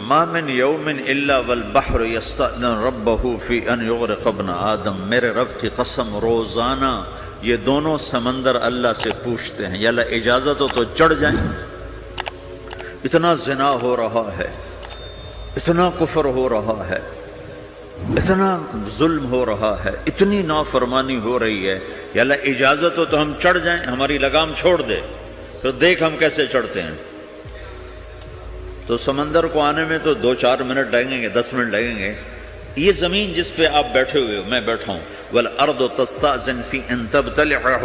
ما من یوم الا والبحر یستأذن ربہ فی ان یغرق ابن آدم، میرے رب کی قسم روزانہ یہ دونوں سمندر اللہ سے پوچھتے ہیں یا اللہ اجازت ہو تو چڑھ جائیں۔ اتنا زنا ہو رہا ہے، اتنا کفر ہو رہا ہے، اتنا ظلم ہو رہا ہے، اتنی نافرمانی ہو رہی ہے، یا اللہ اجازت ہو تو ہم چڑھ جائیں، ہماری لگام چھوڑ دے، تو دیکھ ہم کیسے چڑھتے ہیں۔ تو سمندر کو آنے میں تو 2-4 منٹ لگیں گے، 10 منٹ لگیں گے۔ یہ زمین جس پہ آپ بیٹھے ہوئے ہو، میں بیٹھا ہوں، وَالْأَرْضُ تَسْتَأْذِنُ فِي أَن تَبْتَلِعَهُ،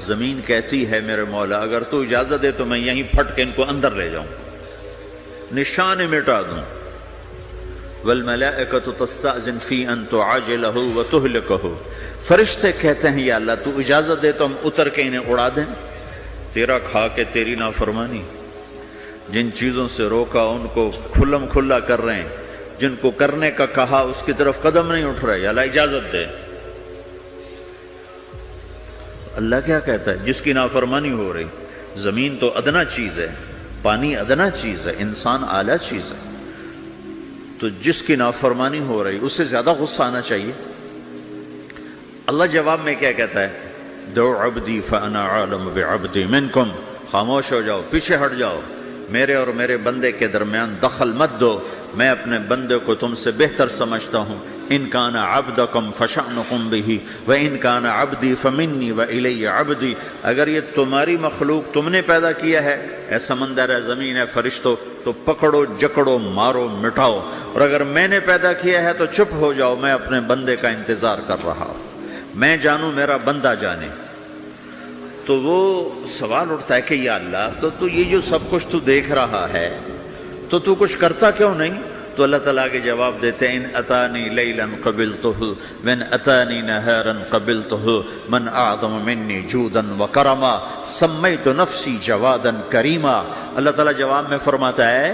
زمین کہتی ہے میرے مولا اگر تو اجازت دے تو میں یہیں پھٹ کے ان کو اندر لے جاؤں، نشان مٹا دوں۔ وَالْمَلَائِكَةُ تَسْتَأْذِنُ فِي أَن تُعَاجِلَهُ وَتُهْلِكَهُ، فرشتے کہتے ہیں یا اللہ تو اجازت دے تو ہم اتر کے انہیں اڑا دیں۔ تیرا کھا کے تیری نافرمانی، جن چیزوں سے روکا ان کو کھلم کھلا کر رہے ہیں، جن کو کرنے کا کہا اس کی طرف قدم نہیں اٹھ رہے، یا اللہ اجازت دے۔ اللہ کیا کہتا ہے؟ جس کی نافرمانی ہو رہی، زمین تو ادنا چیز ہے، پانی ادنا چیز ہے، انسان اعلیٰ چیز ہے، تو جس کی نافرمانی ہو رہی اس سے زیادہ غصہ آنا چاہیے۔ اللہ جواب میں کیا کہتا ہے؟ دعو عبدی فانا عالم بعبدی منکم، خاموش ہو جاؤ، پیچھے ہٹ جاؤ، میرے اور میرے بندے کے درمیان دخل مت دو، میں اپنے بندے کو تم سے بہتر سمجھتا ہوں۔ ان کان عبدکم فشأنکم بہ وان کان عبدی فمنی والی عبدی، اگر یہ تمہاری مخلوق تم نے پیدا کیا ہے، اے سمندر ہے، زمین ہے، فرشتوں، تو پکڑو جکڑو مارو مٹاؤ، اور اگر میں نے پیدا کیا ہے تو چپ ہو جاؤ، میں اپنے بندے کا انتظار کر رہا ہوں، میں جانوں میرا بندہ جانے۔ تو وہ سوال اٹھتا ہے کہ یا اللہ تو یہ جو سب کچھ تو دیکھ رہا ہے تو تو کچھ کرتا کیوں نہیں؟ تو اللہ تعالیٰ کے جواب دیتے ہیں ان اتانی لیلا قبلتہ وان اتانی نہارا قبلتہ من اعظم منی جودا وکرما سمیت نفسی جوادا کریما۔ اللہ تعالیٰ جواب میں فرماتا ہے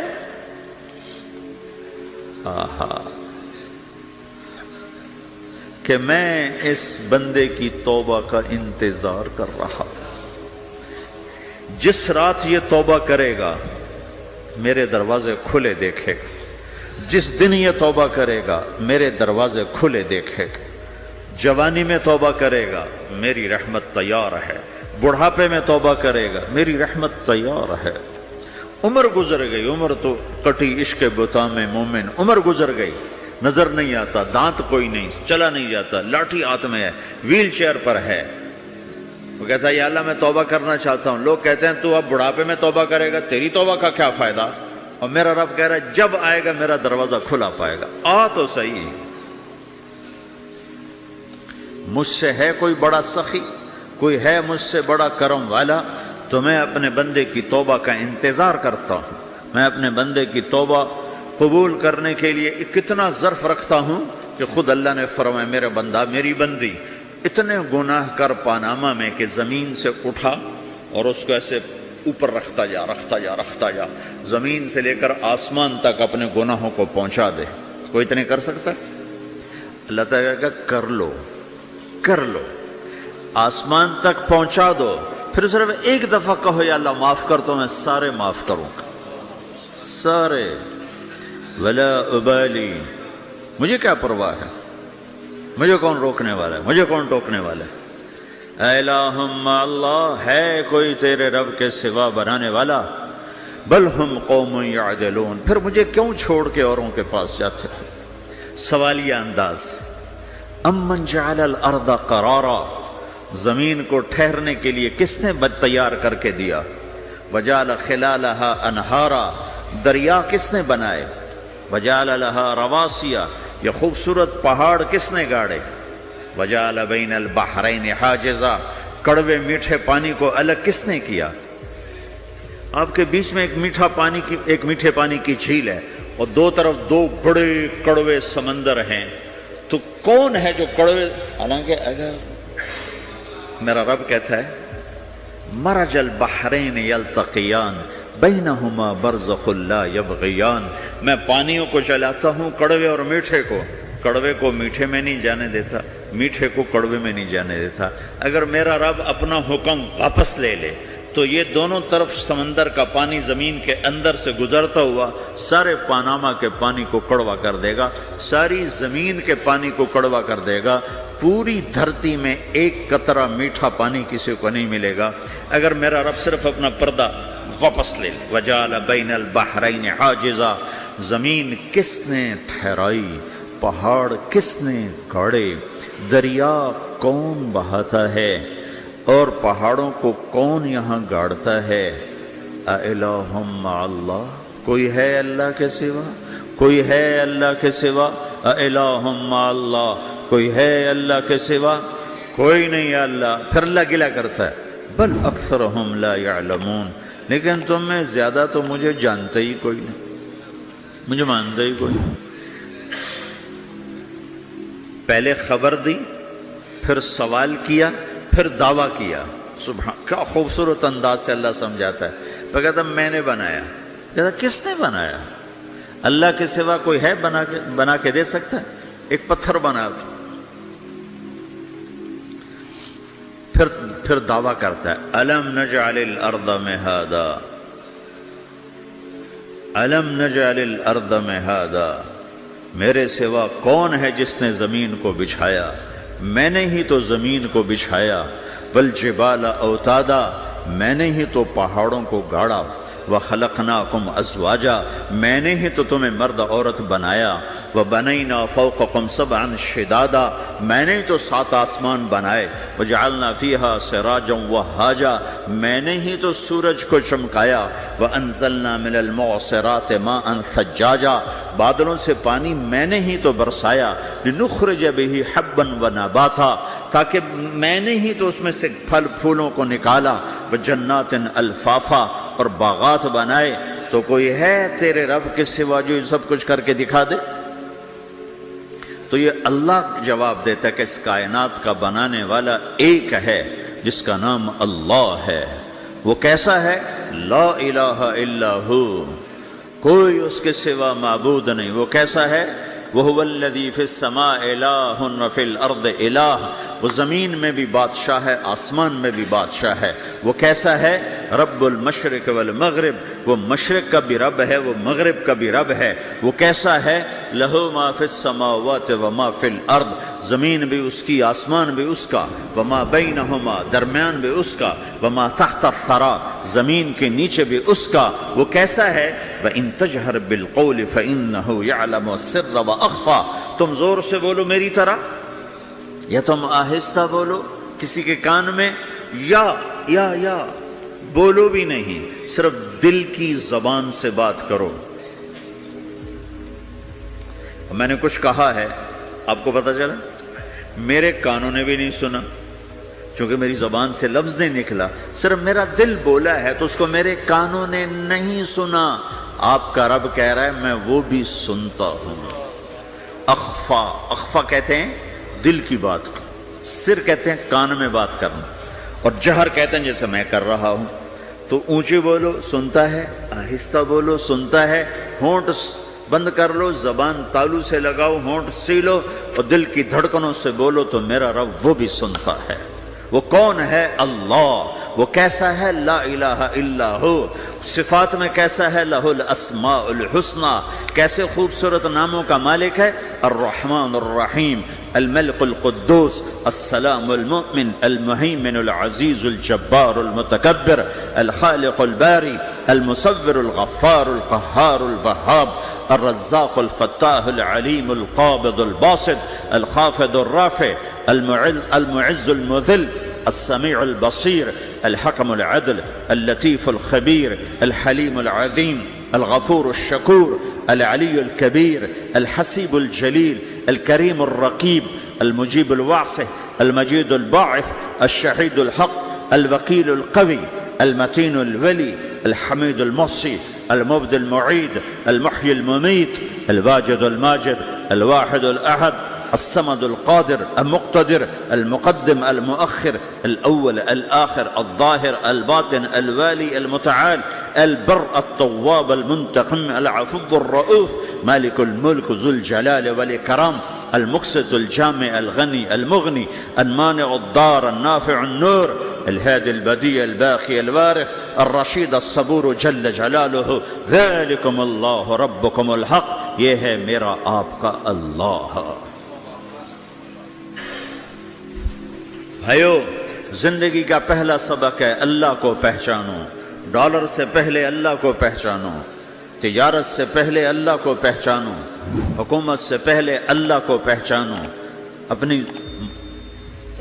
کہ میں اس بندے کی توبہ کا انتظار کر رہا ہوں، جس رات یہ توبہ کرے گا میرے دروازے کھلے دیکھے گا، جس دن یہ توبہ کرے گا میرے دروازے کھلے دیکھے گا، جوانی میں توبہ کرے گا میری رحمت تیار ہے، بڑھاپے میں توبہ کرے گا میری رحمت تیار ہے۔ عمر گزر گئی، عمر تو کٹی عشق بتا میں مومن، عمر گزر گئی، نظر نہیں آتا، دانت کوئی نہیں، چلا نہیں جاتا، لاٹھی ہاتھ میں ہے، ویل چیئر پر ہے۔ وہ کہتا ہے یا اللہ میں توبہ کرنا چاہتا ہوں۔ لوگ کہتے ہیں تو اب بڑھاپے میں توبہ کرے گا، تیری توبہ کا کیا فائدہ؟ اور میرا رب کہہ رہا ہے جب آئے گا میرا دروازہ کھلا پائے گا، آ تو صحیح۔ مجھ سے ہے کوئی بڑا سخی، کوئی ہے مجھ سے بڑا کرم والا، تو میں اپنے بندے کی توبہ کا انتظار کرتا ہوں، میں اپنے بندے کی توبہ قبول کرنے کے لیے کتنا ظرف رکھتا ہوں کہ خود اللہ نے فرمایا میرا بندہ میری بندی اتنے گناہ کر پاناما میں کہ زمین سے اٹھا اور اس کو ایسے اوپر رکھتا جا، زمین سے لے کر آسمان تک اپنے گناہوں کو پہنچا دے۔ کوئی اتنے کر سکتا ہے؟ اللہ تعالیٰ کہ کر لو، آسمان تک پہنچا دو، پھر صرف ایک دفعہ کہو یا اللہ معاف کر تو میں سارے معاف کروں گا، سارے، ولا ابالی، مجھے کیا پرواہ ہے، مجھے کون روکنے والا ہے، مجھے کون ٹوکنے والا ہے۔ اے الہم اللہ، ہے کوئی تیرے رب کے سوا بنانے والا؟ بل ہم قوم یعدلون، پھر مجھے کیوں چھوڑ کے اوروں کے پاس جاتے ہیں؟ سوالیہ انداز۔ امن جعل الارض قرارا، زمین کو ٹھہرنے کے لیے کس نے تیار کر کے دیا؟ وجعل خلالها انہارا، دریا کس نے بنائے؟ وجعل لها رواسیا، یہ خوبصورت پہاڑ کس نے گاڑے؟ وجعل بین البحرین حاجزا، کڑوے میٹھے پانی کو الگ کس نے کیا؟ آپ کے بیچ میں ایک میٹھے پانی کی جھیل ہے اور دو طرف دو بڑے کڑوے سمندر ہیں، تو کون ہے جو کڑوے؟ حالانکہ اگر میرا رب کہتا ہے مرج البحرین یلتقیان بینہما برزخ لا یبغیان، میں پانیوں کو چلاتا ہوں، کڑوے اور میٹھے کو، کڑوے کو میٹھے میں نہیں جانے دیتا، میٹھے کو کڑوے میں نہیں جانے دیتا۔ اگر میرا رب اپنا حکم واپس لے لے تو یہ دونوں طرف سمندر کا پانی زمین کے اندر سے گزرتا ہوا سارے پاناما کے پانی کو کڑوا کر دے گا، ساری زمین کے پانی کو کڑوا کر دے گا، پوری دھرتی میں ایک قطرہ میٹھا پانی کسی کو نہیں ملے گا اگر میرا رب صرف اپنا پردہ واپس لے۔ وَجَعَلَ بَيْنَ الْبَحْرَيْنِ حَاجِزًا، زمین کس نے ٹھہرائی، پہاڑ کس نے گاڑے، دریا کون بہاتا ہے اور پہاڑوں کو کون یہاں گاڑتا ہے؟ اَإِلَٰهٌ مَّعَ اللَّهِ، کوئی ہے اللہ کے سوا؟ کوئی ہے اللہ کے سوا؟ اَإِلَٰهٌ مَّعَ اللَّهِ، کوئی ہے اللہ کے سوا؟ کوئی نہیں ہے اللہ۔ پھر اللہ گلہ کرتا ہے بل اکثرہم لا یعلمون، لیکن تم میں زیادہ تو مجھے جانتے ہی کوئی نہیں، مجھے مانتے ہی کوئی نہیں۔ پہلے خبر دی، پھر سوال کیا، پھر دعویٰ کیا۔ سبحان، کیا خوبصورت انداز سے اللہ سمجھاتا ہے۔ وہ کہتا میں نے بنایا، کہتا کس نے بنایا؟ اللہ کے سوا کوئی ہے بنا کے دے سکتا ہے؟ ایک پتھر بنا تھا۔ پھر دعویٰ کرتا ہے الم نجعل الارض مہادا، الم نجعل الارض مہادا، میرے سوا کون ہے جس نے زمین کو بچھایا؟ میں نے ہی تو زمین کو بچھایا۔ والجبال اوتادا، میں نے ہی تو پہاڑوں کو گاڑا۔ وخلقناکم ازواجا، میں نے ہی تو تمہیں مرد عورت بنایا۔ وبنینا فوقکم سبعا شدادا، میں نے ہی تو 7 آسمان بنائے۔ وجعلنا فیہا سراجا وہاجا، میں نے ہی تو سورج کو چمکایا۔ وانزلنا من المعصرات ماء ثجاجا، بادلوں سے پانی میں نے ہی تو برسایا۔ لنخرج بہ حبا ونباتا، تاکہ میں نے ہی تو اس میں سے پھل پھولوں کو نکالا۔ وجنات الفافا، اور باغات بنائے۔ تو کوئی ہے تیرے رب کے سوا جو یہ سب کچھ کر کے دکھا دے؟ تو یہ اللہ جواب دیتا ہے کہ اس کائنات کا بنانے والا ایک ہے جس کا نام اللہ ہے۔ وہ کیسا ہے؟ لا الہ الا ہو، کوئی اس کے سوا معبود نہیں۔ وہ کیسا ہے؟ وَهُوَ الَّذِي فِي السَّمَاءِ إِلَٰهٌ وَفِي الْأَرْضِ إِلَٰهٌ، وہ زمین میں بھی بادشاہ ہے، آسمان میں بھی بادشاہ ہے۔ وہ کیسا ہے؟ رب المشرق والمغرب، وہ مشرق کا بھی رب ہے، وہ مغرب کا بھی رب ہے۔ وہ کیسا ہے؟ لَهُ مَا فِي السَّمَاوَاتِ وَمَا فِي الْأَرْضِ، زمین بھی اس کی، آسمان بھی اس کا۔ وَمَا بَيْنَهُمَا، درمیان بھی اس کا۔ وَمَا تَحْتَ الثَّرَىٰ، زمین کے نیچے بھی اس کا۔ وہ کیسا ہے؟ وَإِن تَجْهَرْ بِالْقَوْلِ فَإِنَّهُ يَعْلَمُ السِّرَّ وَأَخْفَىٰ، تم زور سے بولو میری طرح، یا تم آہستہ بولو کسی کے کان میں، یا بولو بھی نہیں، صرف دل کی زبان سے بات کرو۔ میں نے کچھ کہا ہے، آپ کو پتہ چلا؟ میرے کانوں نے بھی نہیں سنا، چونکہ میری زبان سے لفظ نہیں نکلا، صرف میرا دل بولا ہے تو اس کو میرے کانوں نے نہیں سنا۔ آپ کا رب کہہ رہا ہے میں وہ بھی سنتا ہوں۔ اخفا، اخفا کہتے ہیں دل کی بات کو، سر کہتے ہیں کان میں بات کرنا، اور جہر کہتے ہیں جیسے میں کر رہا ہوں۔ تو اونچی بولو سنتا ہے، آہستہ بولو سنتا ہے، ہونٹ بند کر لو، زبان تالو سے لگاؤ، ہونٹ سیلو اور دل کی دھڑکنوں سے بولو تو میرا رب وہ بھی سنتا ہے۔ وہ کون ہے؟ اللہ۔ وہ کیسا ہے؟ لا الہ الا ہو۔ صفات میں کیسا ہے؟ لہ الاسماء الحسنی، کیسے خوبصورت ناموں کا مالک ہے؟ الرحمن الرحیم، الملک القدوس، السلام المؤمن، المہیمن العزیز الجبار المتکبر، الخالق الباری، المصور الغفار القہار الوہاب، الرزاق الفتاح العلیم القابض الباسط، الخافض الرافع، المعز المذل، السميع البصير، الحكم العدل، اللطيف الخبير، الحليم العظيم، الغفور الشكور، العلي الكبير، الحسيب الجليل، الكريم الرقيب، المجيب الواسع، المجيد الباعث، الشهيد الحق، الوكيل القوي، المتين الولي، الحميد المحصي، المبدي المعيد، المحيي المميت، الواجد الماجد، الواحد الأحد، الصمد القادر المقتدر، المقدم المؤخر، الأول الآخر، الظاهر الباطن، الوالي المتعال، البر التواب المنتقم، العفو الرؤوف، مالك الملك ذو الجلال والإكرام، المقسط الجامع الغني المغني، المانع الضار النافع النور، الهادي البديع الباقي الوارث الرشيد الصبور جل جلالہ ذلكم اللہ ربكم الحق، یہ ہے میرا آپ کا اللہ۔ بھائیو، زندگی کا پہلا سبق ہے اللہ کو پہچانو۔ ڈالر سے پہلے اللہ کو پہچانو، تجارت سے پہلے اللہ کو پہچانو، حکومت سے پہلے اللہ کو پہچانو،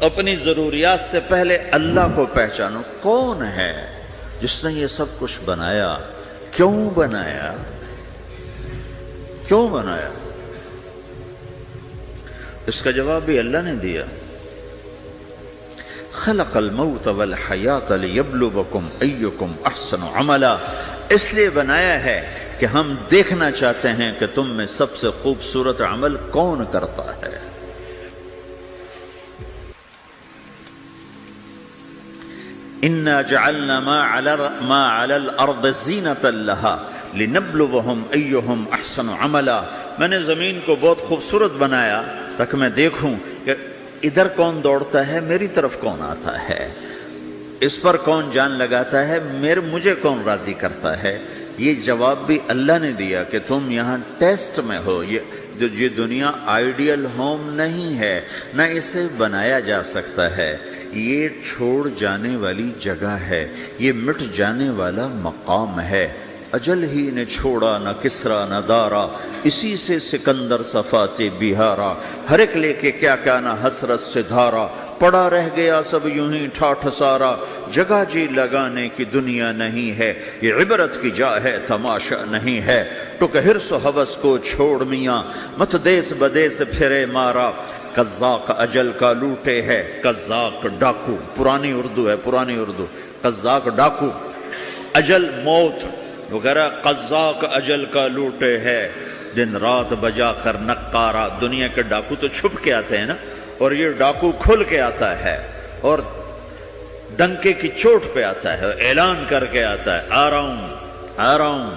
اپنی ضروریات سے پہلے اللہ کو پہچانو۔ کون ہے جس نے یہ سب کچھ بنایا؟ کیوں بنایا؟ کیوں بنایا؟ اس کا جواب بھی اللہ نے دیا۔ خلق الموت والحیات لیبلوکم ایکم احسن عملا، اس لیے بنایا ہے کہ ہم دیکھنا چاہتے ہیں کہ تم میں سب سے خوبصورت عمل کون کرتا ہے۔ انا جعلنا ما علی الارض زینۃ لها لنبلوہم ایہم احسن عملا، میں نے زمین کو بہت خوبصورت بنایا تاکہ میں دیکھوں کہ ادھر کون دوڑتا ہے، میری طرف کون آتا ہے، اس پر کون جان لگاتا ہے، مجھے کون راضی کرتا ہے۔ یہ جواب بھی اللہ نے دیا کہ تم یہاں ٹیسٹ میں ہو۔ یہ دنیا آئیڈیل ہوم نہیں ہے، نہ اسے بنایا جا سکتا ہے، یہ چھوڑ جانے والی جگہ ہے، یہ مٹ جانے والا مقام ہے۔ اجل ہی نے چھوڑا نہ کسرا نہ دارا، اسی سے سکندر صفات بہارا، ہر ایک لے کے کیا کیا نہ حسرت سے دھارا، پڑا رہ گیا سب یوں ہی ٹھاٹھ سارا، جگہ جی لگانے کی دنیا نہیں ہے، یہ عبرت کی جا ہے تماشا نہیں ہے، ٹک حرص و ہوس کو چھوڑ میاں، مت دیس بدیس پھرے مارا، قزاق اجل کا لوٹے ہے، قزاق ڈاکو، پرانی اردو ہے، پرانی اردو، قزاق ڈاکو، اجل موت وغیرہ، قزاق اجل کا لوٹے ہے، دن رات بجا کر نقارا۔ دنیا کے ڈاکو تو چھپ کے آتے ہیں نا، اور یہ ڈاکو کھل کے آتا ہے اور ڈنکے کی چوٹ پہ آتا ہے، اعلان کر کے آتا ہے، آ رہا ہوں آ رہا ہوں۔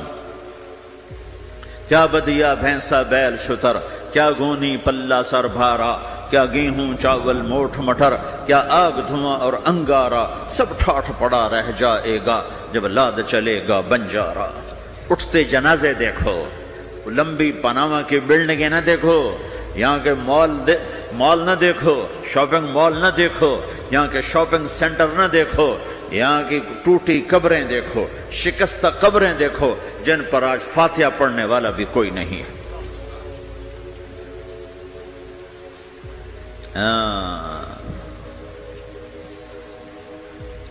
کیا بدیا بھینسا بیل شتر، کیا گونی پلہ سر بھارا، کیا گیہوں چاول موٹھ مٹر، کیا آگ دھواں اور انگارا، سب ٹھاٹھ پڑا رہ جائے گا جب لاد چلے گا بنجارا۔ اٹھتے جنازے دیکھو، لمبی پاناما کی بلڈنگیں نہ دیکھو، یہاں کے مال نہ دیکھو، شاپنگ مال نہ دیکھو، یہاں کے شاپنگ سینٹر نہ دیکھو، یہاں کی ٹوٹی قبریں دیکھو، شکستہ قبریں دیکھو جن پر آج فاتحہ پڑھنے والا بھی کوئی نہیں ہے۔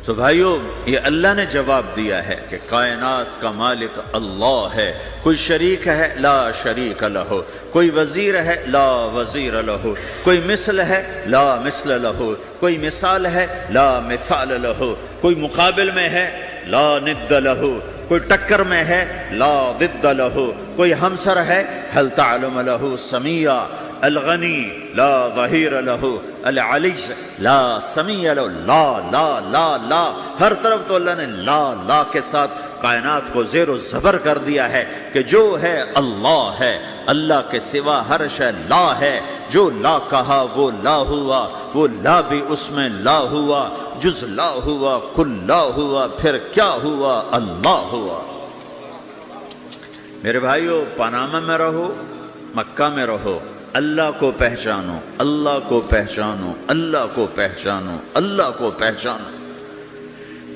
تو بھائیو، یہ اللہ نے جواب دیا ہے کہ کائنات کا مالک اللہ ہے، کوئی شریک ہے لا شریک لہ، کوئی وزیر ہے لا وزیر لہ، کوئی مثل ہے لا مثل لہ، کوئی مثال ہے لا مثال لہ، کوئی مقابل میں ہے لا ند لہ، کوئی ٹکر میں ہے لا ضد لہ، کوئی ہمسر ہے هل تعلم لہ سمیہ، الغنی لا ظہیر لہ، العلی لا سمیع لہ، لا لا لا لا، ہر طرف تو اللہ نے لا لا کے ساتھ کائنات کو زیر و زبر کر دیا ہے کہ جو ہے اللہ ہے، اللہ کے سوا ہر شے لا ہے، جو لا کہا وہ لا ہوا، وہ لا بھی اس میں لا ہوا، جز لا ہوا کل لا ہوا، پھر کیا ہوا؟ اللہ ہوا۔ میرے بھائیو، پاناما میں رہو، مکہ میں رہو، اللہ کو پہچانو، اللہ کو پہچانو، اللہ کو پہچانو، اللہ کو پہچانو۔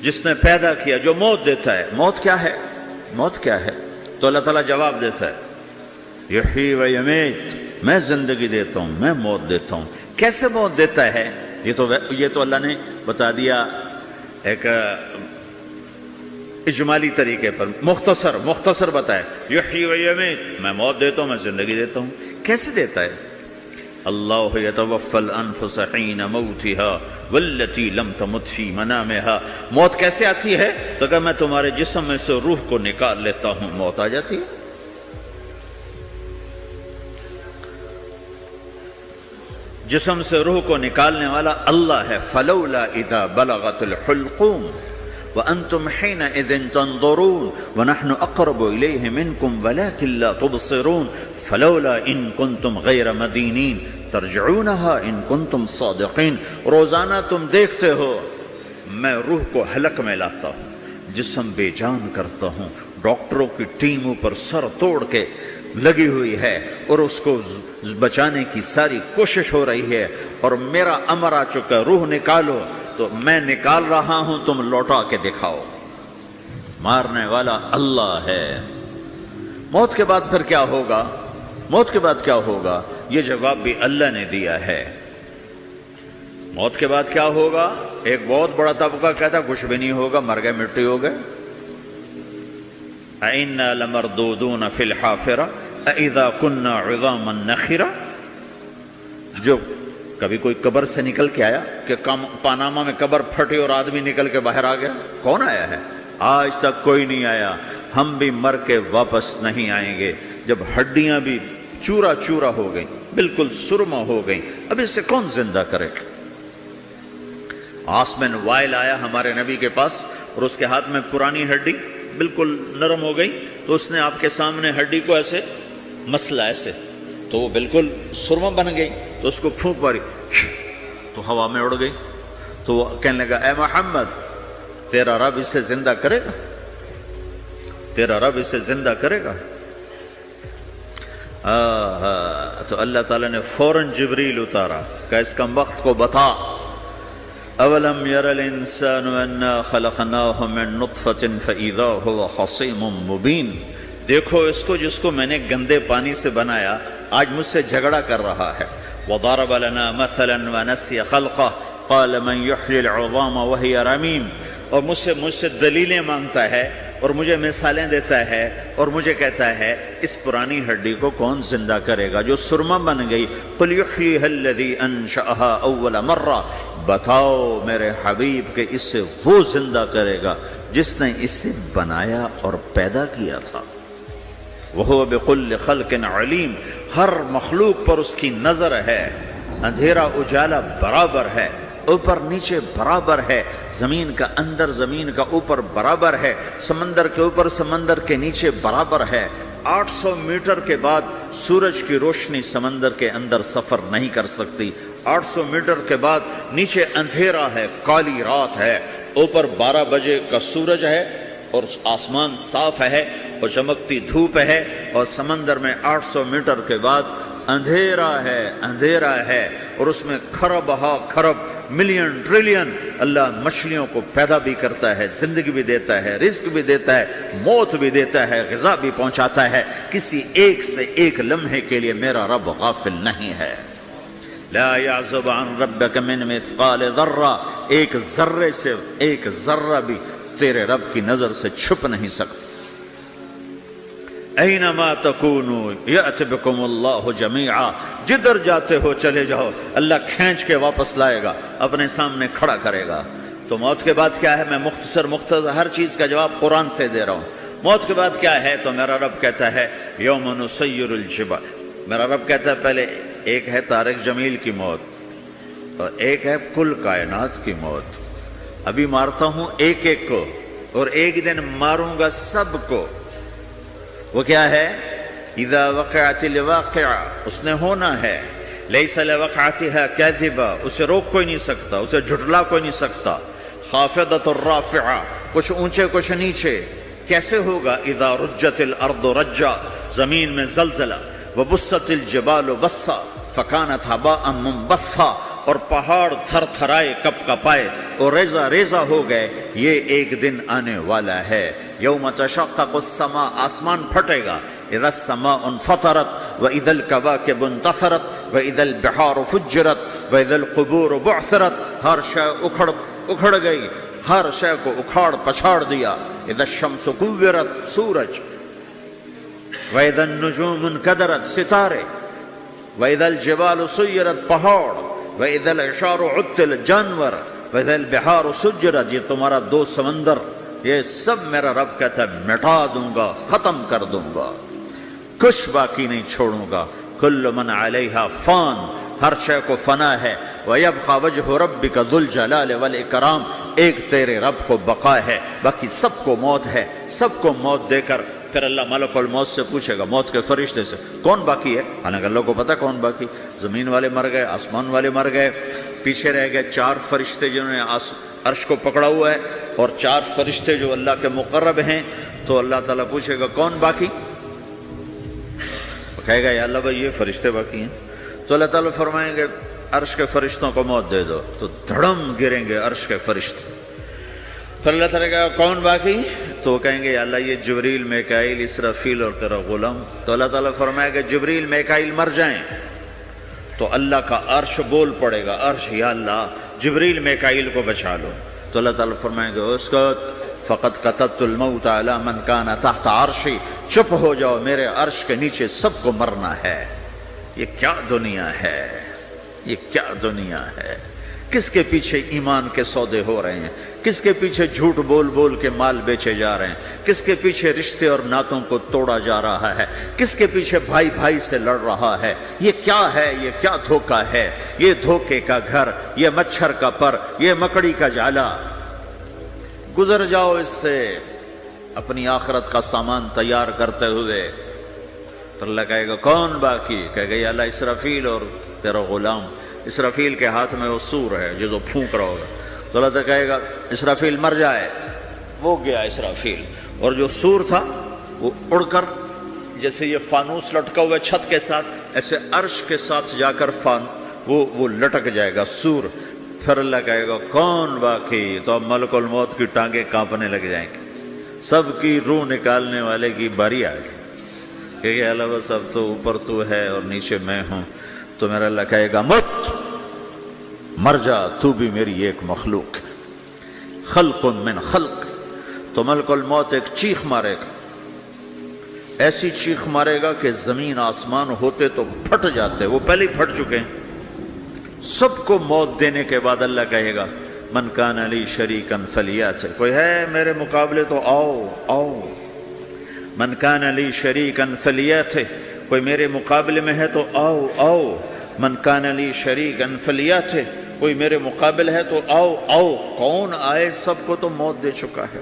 جس نے پیدا کیا، جو موت دیتا ہے، موت کیا ہے؟ موت کیا ہے؟ تو اللہ تعالیٰ جواب دیتا ہے، یحیی و یمیت، میں زندگی دیتا ہوں، میں موت دیتا ہوں۔ کیسے موت دیتا ہے؟ یہ تو اللہ نے بتا دیا ایک اجمالی طریقے پر، مختصر بتائے، یحیی و یمیت، میں موت دیتا ہوں، میں زندگی دیتا ہوں۔ کیسے دیتا ہے؟ اللہ یتوفی الانفس حین موتها والتی لم تمت فی منامها۔ موت کیسے آتی ہے؟ تو کہ میں تمہارے جسم میں سے روح کو نکال لیتا ہوں، موت آ جاتی ہے۔ جسم سے روح کو نکالنے والا اللہ ہے۔ فلولا اذا بلغت الحلقوم وانتم حينئذ تنظرون ونحن اقرب اليه منكم ولكن لا تبصرون فلولا ان كنتم غير مدينين ترجعونها ان كنتم صادقين۔ روزانہ تم دیکھتے ہو میں روح کو حلق میں لاتا ہوں، جسم بے جان کرتا ہوں، ڈاکٹروں کی ٹیم اوپر سر توڑ کے لگی ہوئی ہے اور اس کو بچانے کی ساری کوشش ہو رہی ہے، اور میرا امر آ چکا، روح نکالو، تو میں نکال رہا ہوں، تم لوٹا کے دکھاؤ۔ مارنے والا اللہ ہے۔ موت کے بعد پھر کیا ہوگا؟ موت کے بعد کیا ہوگا؟ یہ جواب بھی اللہ نے دیا ہے۔ موت کے بعد کیا ہوگا؟ ایک بہت بڑا طبقہ کہتا کچھ بھی نہیں ہوگا، مر گئے، مٹی ہو گئے۔ اَإِنَّا لَمَرْدُودُونَ فِي الْحَافِرَةِ أَإِذَا كُنَّا عِظَامًا نَخِرَةً۔ جو کبھی کوئی قبر سے نکل کے آیا کہ پاناما میں قبر پھٹی اور آدمی نکل کے باہر آ گیا؟ کون آیا ہے؟ آج تک کوئی نہیں آیا۔ ہم بھی مر کے واپس نہیں آئیں گے۔ جب ہڈیاں بھی چورا چورا ہو گئیں، بالکل سرما ہو گئیں، اب اس سے کون زندہ کرے؟ آسمن وائل آیا ہمارے نبی کے پاس اور اس کے ہاتھ میں پرانی ہڈی بالکل نرم ہو گئی، تو اس نے آپ کے سامنے ہڈی کو ایسے مسلا، ایسے، تو وہ بالکل سرما بن گئی، تو اس کو پھونک ماری تو ہوا میں اڑ گئی۔ تو وہ کہنے لگا اے محمد، تیرا رب اسے زندہ کرے گا؟ تیرا رب اسے زندہ کرے گا؟ تو اللہ تعالیٰ نے فوراً جبریل اتارا کہ اس کم وقت کو بتا، اولم یر الانسان انا خلقناہ من نطفۃ فاذا هو خصیم مبین۔ دیکھو اس کو جس کو میں نے گندے پانی سے بنایا، آج مجھ سے جھگڑا کر رہا ہے۔ وضرب لنا مثلا ونسی خلقہ قال من یحیی العظام وہی رمیم۔ اور مجھ سے دلیلیں مانگتا ہے اور مجھے مثالیں دیتا ہے اور مجھے کہتا ہے اس پرانی ہڈی کو کون زندہ کرے گا جو سرما بن گئی؟ قل یحییھا الذی انشأھا اول مرہ۔ بتاؤ میرے حبیب کہ اس سے وہ زندہ کرے گا جس نے اسے بنایا اور پیدا کیا تھا۔ وہو بکل خلق علیم۔ ہر مخلوق پر اس کی نظر ہے، اندھیرا اجالا برابر ہے، اوپر نیچے برابر ہے، زمین کا اندر زمین کا اوپر برابر ہے، سمندر کے اوپر سمندر کے نیچے برابر ہے۔ 800 میٹر کے بعد سورج کی روشنی سمندر کے اندر سفر نہیں کر سکتی۔ 800 میٹر کے بعد نیچے اندھیرا ہے، کالی رات ہے، اوپر 12 بجے کا سورج ہے اور آسمان صاف ہے اور چمکتی دھوپ ہے، اور سمندر میں 800 میٹر کے بعد اندھیرا ہے، اندھیرا ہے، اور اس میں کھرب ہا کھرب ملین ٹریلین اللہ مچھلیوں کو پیدا بھی کرتا ہے، زندگی بھی دیتا ہے، رزق بھی دیتا ہے، موت بھی دیتا ہے، غذا بھی پہنچاتا ہے۔ کسی ایک سے ایک لمحے کے لیے میرا رب غافل نہیں ہے۔ لا يعزب عن ربك من مثقال ذرہ، ایک ذرے سے ایک ذرہ بھی تیرے رب کی نظر سے چھپ نہیں سکتا۔ اینما تکونوا یأت بکم اللہ جمیعا، جدھر جاتے ہو چلے جاؤ، اللہ کھینچ کے واپس لائے گا، اپنے سامنے کھڑا کرے گا۔ تو موت کے بعد کیا ہے؟ میں مختصر ہر چیز کا جواب قرآن سے دے رہا ہوں۔ موت کے بعد کیا ہے؟ تو میرا رب کہتا ہے یوم نسیر الجبال۔ میرا رب کہتا ہے پہلے ایک ہے طارق جمیل کی موت اور ایک ہے کل کائنات کی موت۔ ابھی مارتا ہوں ایک ایک کو اور ایک دن ماروں گا سب کو۔ وہ کیا ہے؟ اذا وقعت الواقعہ، اس نے ہونا ہے۔ لیس لوقعتها کاذبہ، اسے روک کوئی نہیں سکتا، اسے جھٹلا کوئی نہیں سکتا۔ خافضۃ الرافعہ، کچھ اونچے کچھ نیچے۔ کیسے ہوگا؟ اذا رجت الارض رجا، زمین میں زلزلہ۔ وبست الجبال بسا فکانت ہباء منبثا، اور پہاڑ تھر تھرائے کپ کپائے اور ریزہ ریزہ ہو گئے۔ یہ ایک دن آنے والا ہے۔ یوم تشقق السماء، آسمان پھٹے گا۔ اذا السماء انفطرت واذا الكواكب انتثرت واذا البحار فجرت واذا القبور بعثرت، ہر شے اکھڑ گئی، ہر شے کو اکھاڑ پچھاڑ دیا۔ اذا الشمس كورت، سورج۔ واذا النجوم انكدرت، ستارے۔ واذا الجبال سيرت، پہاڑ۔ واذا العشار عطلت، جانور۔ واذا البحار سجرت، یہ تمہارا دو سمندر، یہ سب میرا رب کہتا ہے مٹا دوں گا، ختم کر دوں گا، کچھ باقی نہیں چھوڑوں گا۔ کل من علیہا فان، ہر شے کو فنا ہے۔ وَيَبْقَى وَجْهُ رَبِّكَ ذُو الْجَلَالِ وَالْإِكْرَامِ، ایک تیرے رب کو بقا ہے، باقی سب کو موت ہے۔ سب کو موت دے کر پھر اللہ ملک الموت سے پوچھے گا، موت کے فرشتے سے، کون باقی ہے؟ حالانکہ اللہ کو پتہ کون باقی۔ زمین والے مر گئے، آسمان والے مر گئے، پیچھے رہ گئے 4 فرشتے جنہوں نے عرش کو پکڑا ہوا ہے اور 4 فرشتے جو اللہ کے مقرب ہیں، تو اللہ تعالیٰ پوچھے گا کون باقی؟ وہ کہے گا یا اللہ بھائی یہ فرشتے باقی ہیں. تو اللہ تعالیٰ فرمائیں گے عرش کے فرشتوں کو موت دے دو، تو دھڑم گریں گے عرش کے فرشتے. پھر اللہ تعالیٰ کہا کون باقی؟ تو وہ کہیں گے یا اللہ یہ جبریل، میکائیل، اسرافیل اور تیرا غلام. تو اللہ تعالیٰ فرمائے گا جبریل، میکائیل مر جائیں. تو اللہ کا عرش بول پڑے گا، عرش یا اللہ جبریل، میکائیل کو بچا لو. تو اللہ تعالیٰ فرمائیں گے اسکت فقط کتبت الموت علی من کان تحت عرشی، چپ ہو جاؤ، میرے عرش کے نیچے سب کو مرنا ہے. یہ کیا دنیا ہے، یہ کیا دنیا ہے. کس کے پیچھے ایمان کے سودے ہو رہے ہیں، کس کے پیچھے جھوٹ بول بول کے مال بیچے جا رہے ہیں، کس کے پیچھے رشتے اور ناتوں کو توڑا جا رہا ہے، کس کے پیچھے بھائی بھائی سے لڑ رہا ہے. یہ کیا ہے، یہ کیا دھوکہ ہے، یہ دھوکے کا گھر، یہ مچھر کا پر، یہ مکڑی کا جالا. گزر جاؤ اس سے اپنی آخرت کا سامان تیار کرتے ہوئے. تو اللہ کہے گا کون باقی؟ کہے گا یا اللہ اسرافیل اور تیرا غلام. اسرافیل کے ہاتھ میں وہ سور ہے جو پھونک رہا ہوگا. تو اللہ تعالیٰ کہے گا اسرافیل مر جائے. وہ گیا اسرافیل، اور جو سور تھا وہ اڑ کر جیسے یہ فانوس لٹکا ہوا چھت کے ساتھ، ایسے عرش کے ساتھ جا کر وہ لٹک جائے گا سور. پھر اللہ کہے گا کون باقی؟ تو اب ملک الموت کی ٹانگیں کانپنے لگ جائیں گی، سب کی روح نکالنے والے کی باری آ گئی کہ اللہ بس اب تو اوپر تو ہے اور نیچے میں ہوں. تو میرا اللہ کہے گا مت، مر جا، تو بھی میری ایک مخلوق ہے، خلق من خلق. تو ملک الموت ایک چیخ مارے گا، ایسی چیخ مارے گا کہ زمین آسمان ہوتے تو پھٹ جاتے، وہ پہلے ہی پھٹ چکے ہیں. سب کو موت دینے کے بعد اللہ کہے گا من کان لی شریکا فلیات، کوئی ہے میرے مقابلے تو آؤ آؤ. من کان لی شریکا فلیات، کوئی میرے مقابلے میں ہے تو آؤ آؤ. من کان لی شریکا فلیات، کوئی میرے مقابل ہے تو آؤ آؤ. کون آئے؟ سب کو تو موت دے چکا ہے.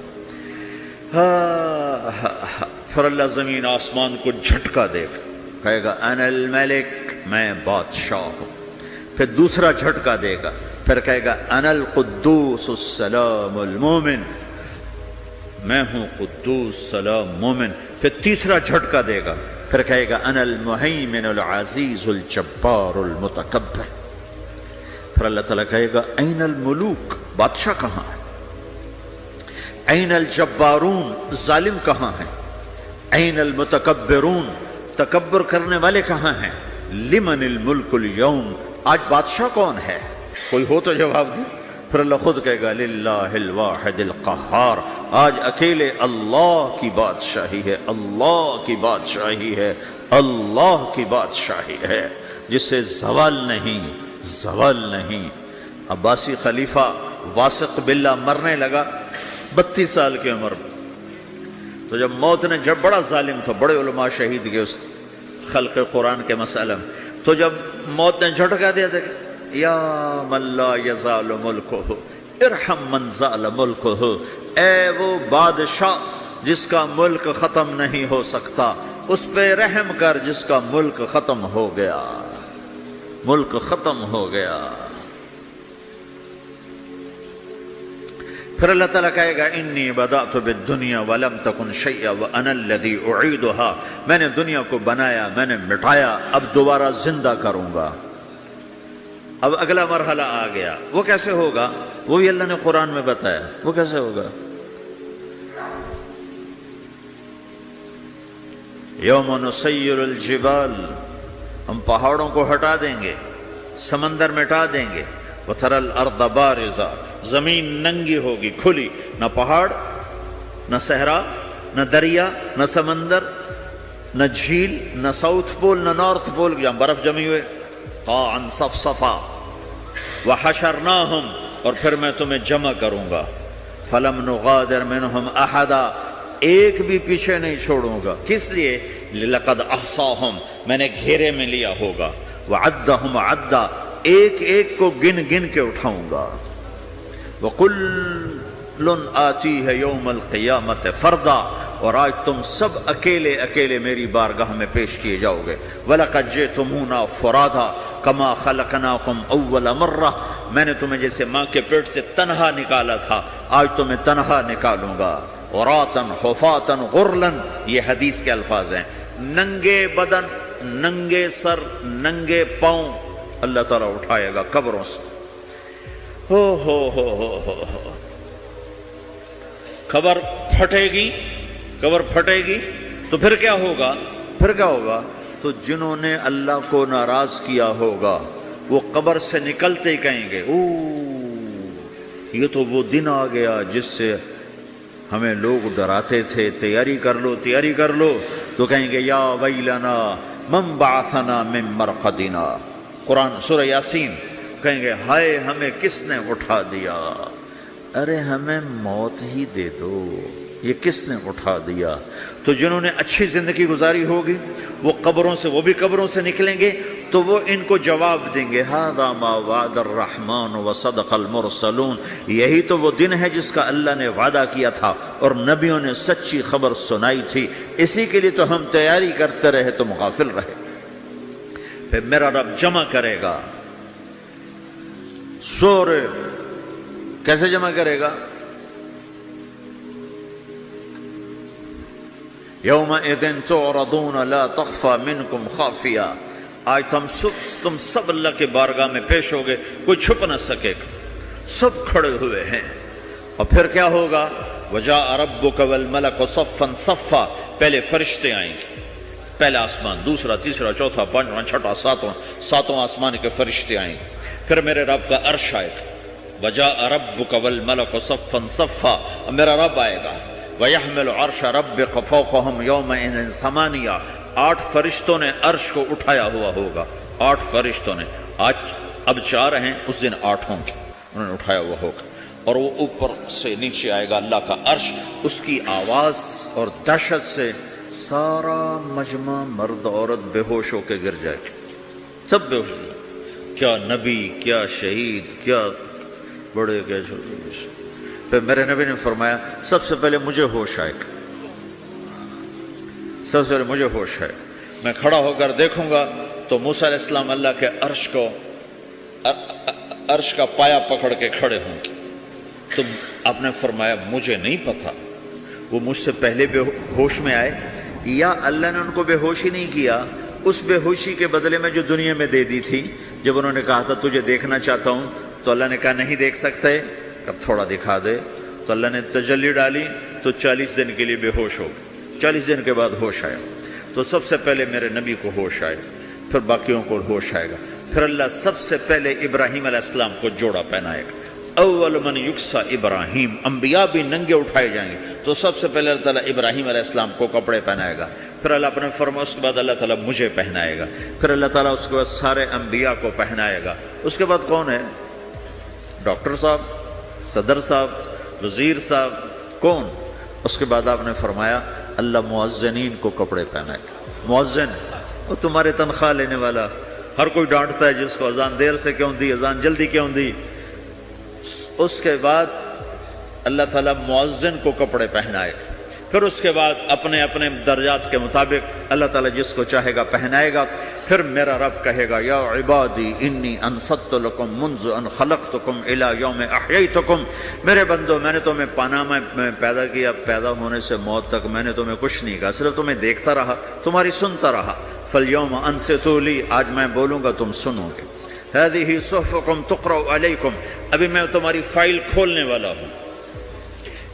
پھر اللہ زمین آسمان کو جھٹکا دے گا، کہے گا انا الملک، میں بادشاہ ہوں. پھر دوسرا جھٹکا دے گا، پھر کہے گا انا القدوس السلام المومن، میں ہوں قدوس سلام مومن. پھر تیسرا جھٹکا دے گا، پھر کہے گا انا المہیمن العزیز الجبار المتکبر. پھر اللہ تعالیٰ کہے گا این الملوک، بادشاہ کہاں ہے؟ این الجبارون، ظالم کہاں ہیں؟ این المتکبرون، تکبر کرنے والے کہاں ہیں؟ لمن الملک اليوم، آج بادشاہ کون ہے؟ کوئی ہو تو جواب دے. پھر اللہ خود کہے گا للہ الواحد القہار، آج اکیلے اللہ کی بادشاہی ہے، اللہ کی بادشاہی ہے، اللہ کی بادشاہی ہے جس سے زوال نہیں، زوال نہیں. عباسی خلیفہ واثق باللہ مرنے لگا 32 سال کی عمر میں. تو جب موت نے، جب بڑا ظالم تھا، بڑے علماء شہید گئے اس خلق قرآن کے مسئلہ میں، تو جب موت نے جھٹکا دیا تھا یا من لا یزال ملکہ ارحم من زال ملکہ، اے وہ بادشاہ جس کا ملک ختم نہیں ہو سکتا، اس پہ رحم کر جس کا ملک ختم ہو گیا، ملک ختم ہو گیا. پھر اللہ تعالیٰ کہے گا انی بدأت بالدنیا ولم تکن شیئا وانا الذی اعیدہا، میں نے دنیا کو بنایا، میں نے مٹایا، اب دوبارہ زندہ کروں گا. اب اگلا مرحلہ آ گیا. وہ کیسے ہوگا؟ وہ بھی اللہ نے قرآن میں بتایا. وہ کیسے ہوگا؟ یوم نسیر الجبال، ہم پہاڑوں کو ہٹا دیں گے، سمندر مٹا دیں گے. وتری الارض بارزہ، زمین ننگی ہوگی، کھلی، نہ پہاڑ، نہ صحرا، نہ دریا، نہ سمندر، نہ جھیل، نہ ساؤتھ پول، نہ نارتھ پول جہاں برف جمی ہوئے. قاعا صفصفا وحشرناہم، اور پھر میں تمہیں جمع کروں گا. فلم نغادر منہم احدا، ایک بھی پیچھے نہیں چھوڑوں گا. کس لیے؟ لقد احصاہم، میں نے گھیرے میں لیا ہوگا. وعدہم عدا، ایک ایک کو گن گن کے اٹھاؤں گا. وَقُلٌّ آتِيهَ يَوْمَ الْقِيَامَةِ فَرْدًا، اور آج تم سب اکیلے اکیلے میری بارگاہ میں پیش کیے جاؤ گے. وَلَقَدْ جِئْتُمُونَا فُرَادًا كَمَا خَلَقْنَاكُمْ أَوَّلَ مَرَّةٍ، میں نے تمہیں جیسے ماں کے پیٹ سے تنہا نکالا تھا آج تمہیں تنہا نکالوں گا. عراطن حفاتن غرلن، یہ حدیث کے الفاظ ہیں. ننگے بدن، ننگے سر، ننگے پاؤں اللہ تعالیٰ اٹھائے گا قبروں سے. ہو قبر پھٹے گی، قبر پھٹے گی تو پھر کیا ہوگا؟ پھر کیا ہوگا؟ تو جنہوں نے اللہ کو ناراض کیا ہوگا وہ قبر سے نکلتے ہی کہیں گے یہ تو وہ دن آ گیا جس سے ہمیں لوگ ڈراتے تھے، تیاری کر لو تیاری کر لو. تو کہیں گے یا ویلنا من بعثنا من مرقدنا، قرآن سورہ یاسین. کہیں گے ہائے ہمیں کس نے اٹھا دیا. ارے ہمیں موت ہی دے دو، یہ کس نے اٹھا دیا؟ تو جنہوں نے اچھی زندگی گزاری ہوگی وہ قبروں سے، وہ بھی قبروں سے نکلیں گے تو وہ ان کو جواب دیں گے ھذا ما وعد الرحمن وصدق المرسلون. یہی تو وہ دن ہے جس کا اللہ نے وعدہ کیا تھا اور نبیوں نے سچی خبر سنائی تھی، اسی کے لیے تو ہم تیاری کرتے رہے تم غافل رہے. پھر میرا رب جمع کرے گا سورے. کیسے جمع کرے گا؟ یومئذ تعرضون لا تخفى منکم خافیہ. آج تم سب اللہ کے بارگاہ میں پیش ہوگے، کوئی چھپ نہ سکے گا، سب کھڑے ہوئے ہیں. اور پھر کیا ہوگا؟ وجاء ربک والملک صفا صفا. پہلے فرشتے آئیں گے، پہلا آسمان، دوسرا، تیسرا، چوتھا، پانچواں، چھٹا، ساتواں آسمان کے فرشتے آئیں گے. پھر میرے رب کا عرش آئے گا. وجاء ربک والملک صفا صفا. میرا رب آئے گا. وَيَحْمِلُ عَرْشَ رَبِّكَ فَوْقَهُمْ يَوْمَئِذٍ ثَمَانِيَةٌ. 8 فرشتوں نے عرش کو اٹھایا ہوا ہوگا. 8 فرشتوں نے، آج اب 4 ہیں، اس دن 8 ہوں گے، انہوں نے اٹھایا ہوا ہوگا. اور وہ اوپر سے نیچے آئے گا اللہ کا عرش. اس کی آواز اور دہشت سے سارا مجمع مرد عورت بے ہوش ہو کے گر جائے گا، سب بے ہوش ہو جائے. کیا نبی، کیا شہید، کیا بڑے، کیا چھوٹے. پھر میرے نبی نے فرمایا سب سے پہلے مجھے ہوش آئے گا، سب سے پہلے مجھے ہوش آئے. میں کھڑا ہو کر دیکھوں گا تو موسیٰ علیہ السلام اللہ کے عرش کا پایا پکڑ کے کھڑے ہوں گے. تو آپ نے فرمایا مجھے نہیں پتا وہ مجھ سے پہلے بے ہوش میں آئے یا اللہ نے ان کو بے ہوش ہی نہیں کیا. اس بے ہوشی کے بدلے میں جو دنیا میں دے دی تھی، جب انہوں نے کہا تھا تجھے دیکھنا چاہتا ہوں، تو اللہ نے کہا نہیں دیکھ سکتے، اب تھوڑا دکھا دے. تو اللہ نے تجلی ڈالی تو 40 دن کے لیے بے ہوش ہو گئے. 40 دن کے بعد ہوش آیا. تو سب سے پہلے میرے نبی کو ہوش آئے، پھر باقیوں کو ہوش آئے گا. پھر اللہ سب سے پہلے ابراہیم علیہ السلام کو جوڑا پہنائے گا. اول من یکسا ابراہیم. انبیاء بھی ننگے اٹھائے جائیں گے تو سب سے پہلے اللہ تعالیٰ ابراہیم علیہ السلام کو کپڑے پہنائے گا. پھر اللہ اپنے فرما، اس کے بعد اللہ تعالیٰ مجھے پہنائے گا. پھر اللہ تعالیٰ اس کے بعد سارے انبیاء کو پہنائے گا. اس کے بعد کون ہے؟ ڈاکٹر صاحب، صدر صاحب، وزیر صاحب، کون؟ اس کے بعد آپ نے فرمایا اللہ مؤذنین کو کپڑے پہنائے گا. مؤذن وہ تمہارے تنخواہ لینے والا، ہر کوئی ڈانٹتا ہے جس کو اذان دیر سے کیوں دی، اذان جلدی کیوں دی. اس کے بعد اللہ تعالیٰ مؤذن کو کپڑے پہنائے گا. پھر اس کے بعد اپنے اپنے درجات کے مطابق اللہ تعالیٰ جس کو چاہے گا پہنائے گا. پھر میرا رب کہے گا یا عبادی انی انصت لکم منذ ان خلقتکم الی یوم احییتکم. میرے بندو، میں نے تمہیں پاناما میں پیدا کیا، پیدا ہونے سے موت تک میں نے تمہیں کچھ نہیں کہا، صرف تمہیں دیکھتا رہا، تمہاری سنتا رہا. فالیوم انصتوا لی، آج میں بولوں گا تم سنو گے. هذه صحفکم تقرأ علیکم، ابھی میں تمہاری فائل کھولنے والا ہوں.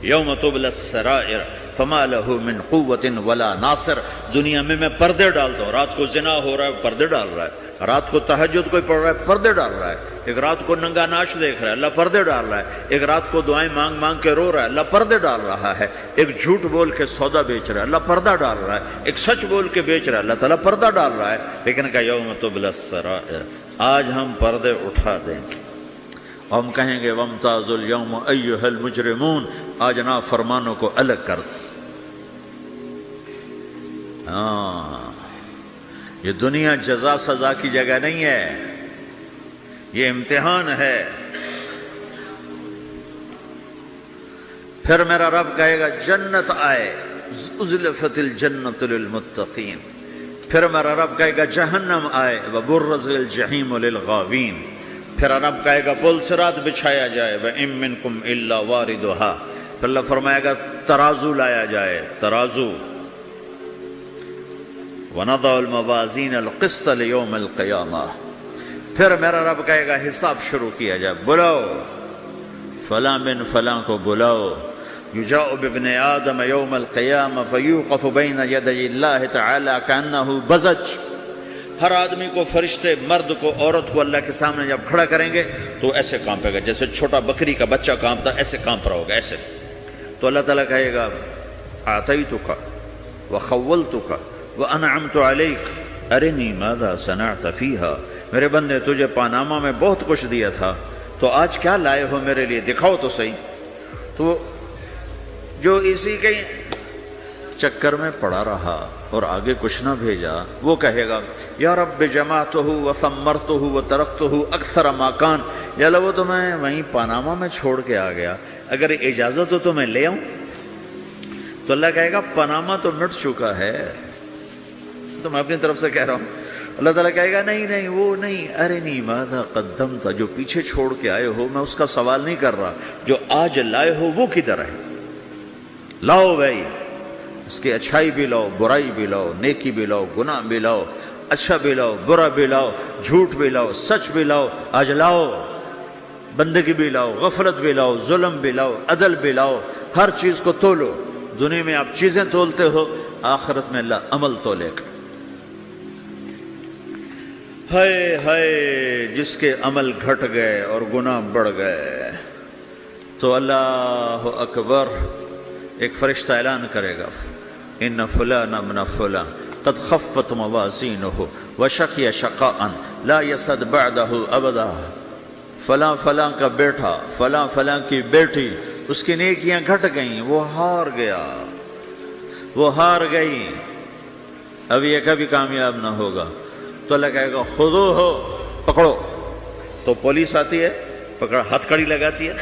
یوم تبلی السرائر فما له من قوت ولا ناصر. دنیا میں پردے ڈالتا ہوں. رات کو زنا ہو رہا ہے، پردے ڈال رہا ہے. رات کو تہجد کوئی پڑھ رہا ہے، پردے ڈال رہا ہے. ایک رات کو ننگا ناچ دیکھ رہا ہے، اللہ پردے ڈال رہا ہے. ایک رات کو دعائیں مانگ مانگ کے رو رہا ہے، اللہ پردے ڈال رہا ہے. ایک جھوٹ بول کے سودا بیچ رہا ہے، اللہ پردہ ڈال رہا ہے. ایک سچ بول کے بیچ رہا ہے، اللہ تعالیٰ پردہ ڈال رہا ہے. لیکن کہ یوم تبلی السرائر، آج ہم پردے اٹھا دیں گے. ہم کہیں گے وامتازوا اليوم ایھا المجرمون، آج نافرمانوں کو الگ کر دو. یہ دنیا جزا سزا کی جگہ نہیں ہے، یہ امتحان ہے. پھر میرا رب کہے گا جنت آئے، ازلفت الجنت للمتقین. پھر میرا رب کہے گا جہنم آئے، وبرزت الجحیم للغاوین. پھر رب کہے گا پل صراط بچھایا جائے وَإِن مِّنكُمْ إِلَّا وَارِدُهَا، پھر اللہ فرمائے گا ترازو لایا جائے، ترازو، وَنَضَعُ الْمَوَازِينَ الْقِسْطَ لِيَوْمِ الْقِيَامَةِ، پھر میرا رب کہے گا حساب شروع کیا جائے، بلاؤ فلاں بن فلاں کو بلاؤ، یجاء بابن آدم یوم القیامہ فیوقف بین یدی اللہ تعالی کأنہ بزج، ہر آدمی کو، فرشتے، مرد کو، عورت کو اللہ کے سامنے جب کھڑا کریں گے تو ایسے کانپے گا جیسے چھوٹا بکری کا بچہ کانپتا، ایسے کانپ رہا ہوگا ایسے. تو اللہ تعالیٰ کہے گا اعطیتک وخولتک وانعمت علیک ارنی ماذا صنعت فیہا، میرے بندے تجھے پاناما میں بہت کچھ دیا تھا، تو آج کیا لائے ہو میرے لیے، دکھاؤ تو صحیح. تو جو اسی کے چکر میں پڑا رہا اور آگے کچھ نہ بھیجا، وہ کہے گا یا رب جمعتہ وثمرتہ وترکتہ اکثر ما کان، یا اللہ وہ تو میں وہیں پاناما میں چھوڑ کے آ گیا، اگر اجازت ہو تو میں لے آؤں. تو اللہ کہے گا پاناما تو مٹ چکا ہے، تو میں اپنی طرف سے کہہ رہا ہوں. اللہ تعالیٰ کہے گا نہیں نہیں وہ نہیں، ارنی ماذا قدمت، جو پیچھے چھوڑ کے آئے ہو میں اس کا سوال نہیں کر رہا، جو آج لائے ہو وہ کدھر ہے، لاؤ بھائی، اس کی اچھائی بھی لاؤ، برائی بھی لاؤ، نیکی بھی لاؤ، گناہ بھی لاؤ، اچھا بھی لاؤ، برا بھی لاؤ، جھوٹ بھی لاؤ، سچ بھی لاؤ، آج لاؤ، بندگی بھی لاؤ، غفلت بھی لاؤ، ظلم بھی لاؤ، عدل بھی لاؤ، ہر چیز کو تولو. دنیا میں آپ چیزیں تولتے ہو، آخرت میں اللہ عمل تولے گا. ہائے ہائے جس کے عمل گھٹ گئے اور گناہ بڑھ گئے، تو اللہ اکبر، ایک فرشتہ اعلان کرے گا ان فلان من فلان قد خفت موازینہ وشقی شقاء لا یسد بعدہ ابدا، فلاں فلاں کا بیٹا، فلاں فلاں کی بیٹی، اس کی نیکیاں گھٹ گئیں، وہ ہار گیا، وہ ہار گئی، اب یہ کبھی کامیاب نہ ہوگا. تو اللہ کہے گا خودو ہو، پکڑو. تو پولیس آتی ہے، پکڑ ہتھ کڑی لگاتی ہے،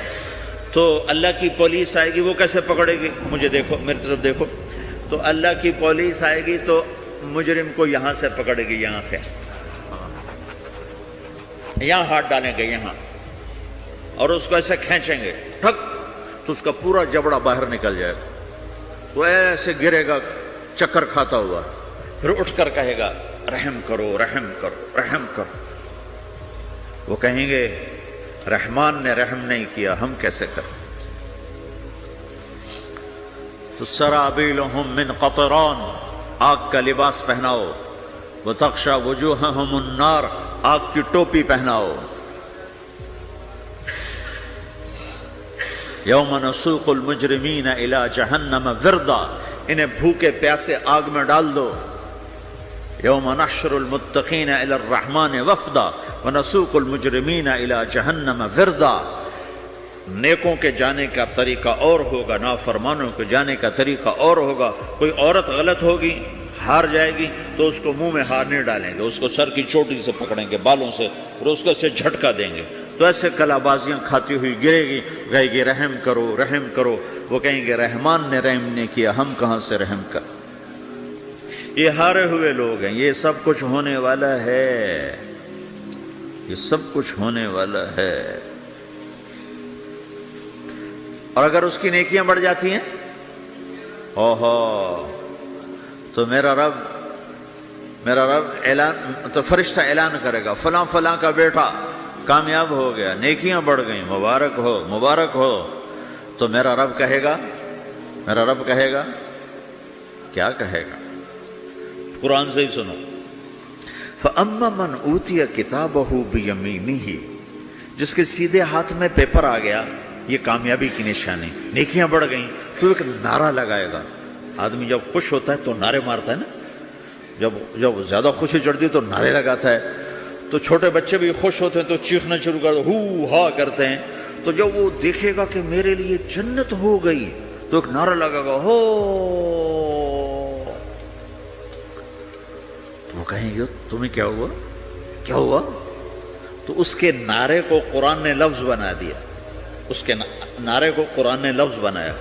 تو اللہ کی پولیس آئے گی، وہ کیسے پکڑے گی، مجھے دیکھو، میری طرف دیکھو. تو اللہ کی پولیس آئے گی تو مجرم کو یہاں سے پکڑے گی، یہاں سے، یہاں ہاتھ ڈالیں گے یہاں، اور اس کو ایسے کھینچیں گے ٹھک، تو اس کا پورا جبڑا باہر نکل جائے گا، وہ ایسے گرے گا چکر کھاتا ہوا، پھر اٹھ کر کہے گا رحم کرو رحم کرو رحم کرو. وہ کہیں گے رحمان نے رحم نہیں کیا، ہم کیسے کریں. تو سرابیلہم من قطران، آگ کا لباس پہناؤ، وتغشا وجوہہم النار، آگ کی ٹوپی پہناؤ. یوم نسوق المجرمین الی جہنم وردا، انہیں بھوکے پیاسے آگ میں ڈال دو. یوم نحشر المتقین الی الرحمن وفدا ونسوق المجرمین الی جہنم وردا. نیکوں کے جانے کا طریقہ اور ہوگا، نافرمانوں کے جانے کا طریقہ اور ہوگا. کوئی عورت غلط ہوگی، ہار جائے گی، تو اس کو منہ میں ہار نہیں ڈالیں گے، اس کو سر کی چوٹی سے پکڑیں گے، بالوں سے، اور اس کو سے جھٹکا دیں گے. تو ایسے کلا بازیاں کھاتی ہوئی گرے گی، کہے گی رحم کرو رحم کرو. وہ کہیں گے رحمان نے رحم نہیں کیا، ہم کہاں سے رحم کر. یہ ہارے ہوئے لوگ ہیں. یہ سب کچھ ہونے والا ہے، یہ سب کچھ ہونے والا ہے. اور اگر اس کی نیکیاں بڑھ جاتی ہیں، اوہو، تو میرا رب اعلان، تو فرشتہ اعلان کرے گا فلاں فلاں کا بیٹا کامیاب ہو گیا، نیکیاں بڑھ گئیں، مبارک ہو مبارک ہو. تو میرا رب کہے گا کیا کہے گا، قرآن سے ہی سنو. فَأَمَّا مَنْ أُوتِيَ كِتَابَهُ بِيَمِينِهِ، جس کے سیدھے ہاتھ میں پیپر آ گیا، یہ کامیابی کی نشانی، نیکیاں بڑھ گئیں. تو ایک نعرہ لگائے گا. آدمی جب خوش ہوتا ہے تو نعرے مارتا ہے نا، جب زیادہ خوشی چڑھتی ہے تو نعرے لگاتا ہے. تو چھوٹے بچے بھی خوش ہوتے ہیں تو چیخنا شروع کر دو، ہو ہا کرتے ہیں. تو جب وہ دیکھے گا کہ میرے لیے جنت ہو گئی، تو ایک نعرہ لگے گا، ہو. تو وہ کہیں گے تمہیں کیا ہوا کیا ہوا. تو اس کے نعرے کو قرآن نے لفظ بنا دیا، اس کے نعرے کو قرآن نے لفظ بنایا.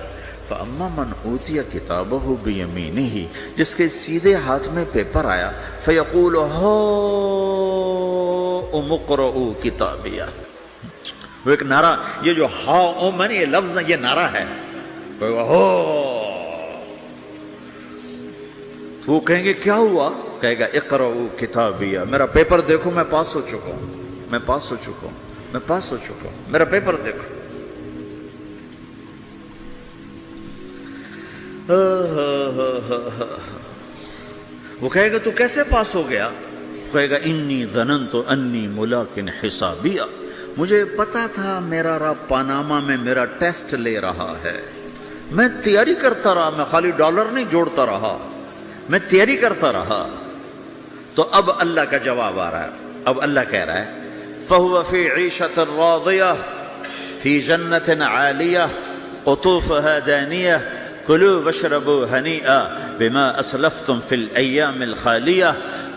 فَأَمَّا مَنْ أُوتِيَ كِتَابَهُ بِيَمِينِهِ، جس کے سیدھے ہاتھ میں پیپر آیا، فَيَقُولُ هَاؤْمُ اقْرَءُوا كِتَابِيَهْ، وہ ایک نعرہ، یہ جو ہا او من یہ لفظ نا، یہ نعرہ ہے. تو ہو وہ کہیں گے کیا ہوا؟ کہے گا اقرؤ کتابیہ، میرا پیپر دیکھو، میں پاس ہو چکا ہوں، میں پاس ہو چکا ہوں، میں پاس ہو چکا ہوں، میرا پیپر دیکھو. وہ کہے گا تو کیسے پاس ہو گیا؟ کہے گا انی ظننت انی ملاق حسابیہ، مجھے پتا تھا میرا رب پاناما میں میرا ٹیسٹ لے رہا ہے. میں تیاری کرتا رہا، میں خالی ڈالر نہیں جوڑتا رہا، میں تیاری کرتا رہا. تو اب اللہ کا جواب آ رہا ہے. اب اللہ کہہ رہا ہے فَهُوَ فِي عِيشَةٍ رَاضِيَةٍ فِي جَنَّةٍ عَالِيَةٍ قُطُوفُهَا دَانِيَةٌ كُلُوا وَاشْرَبُوا هَنِيئًا بِمَا أَسْلَفْتُمْ فِي الْأَيَّامِ الْخَالِيَةِ.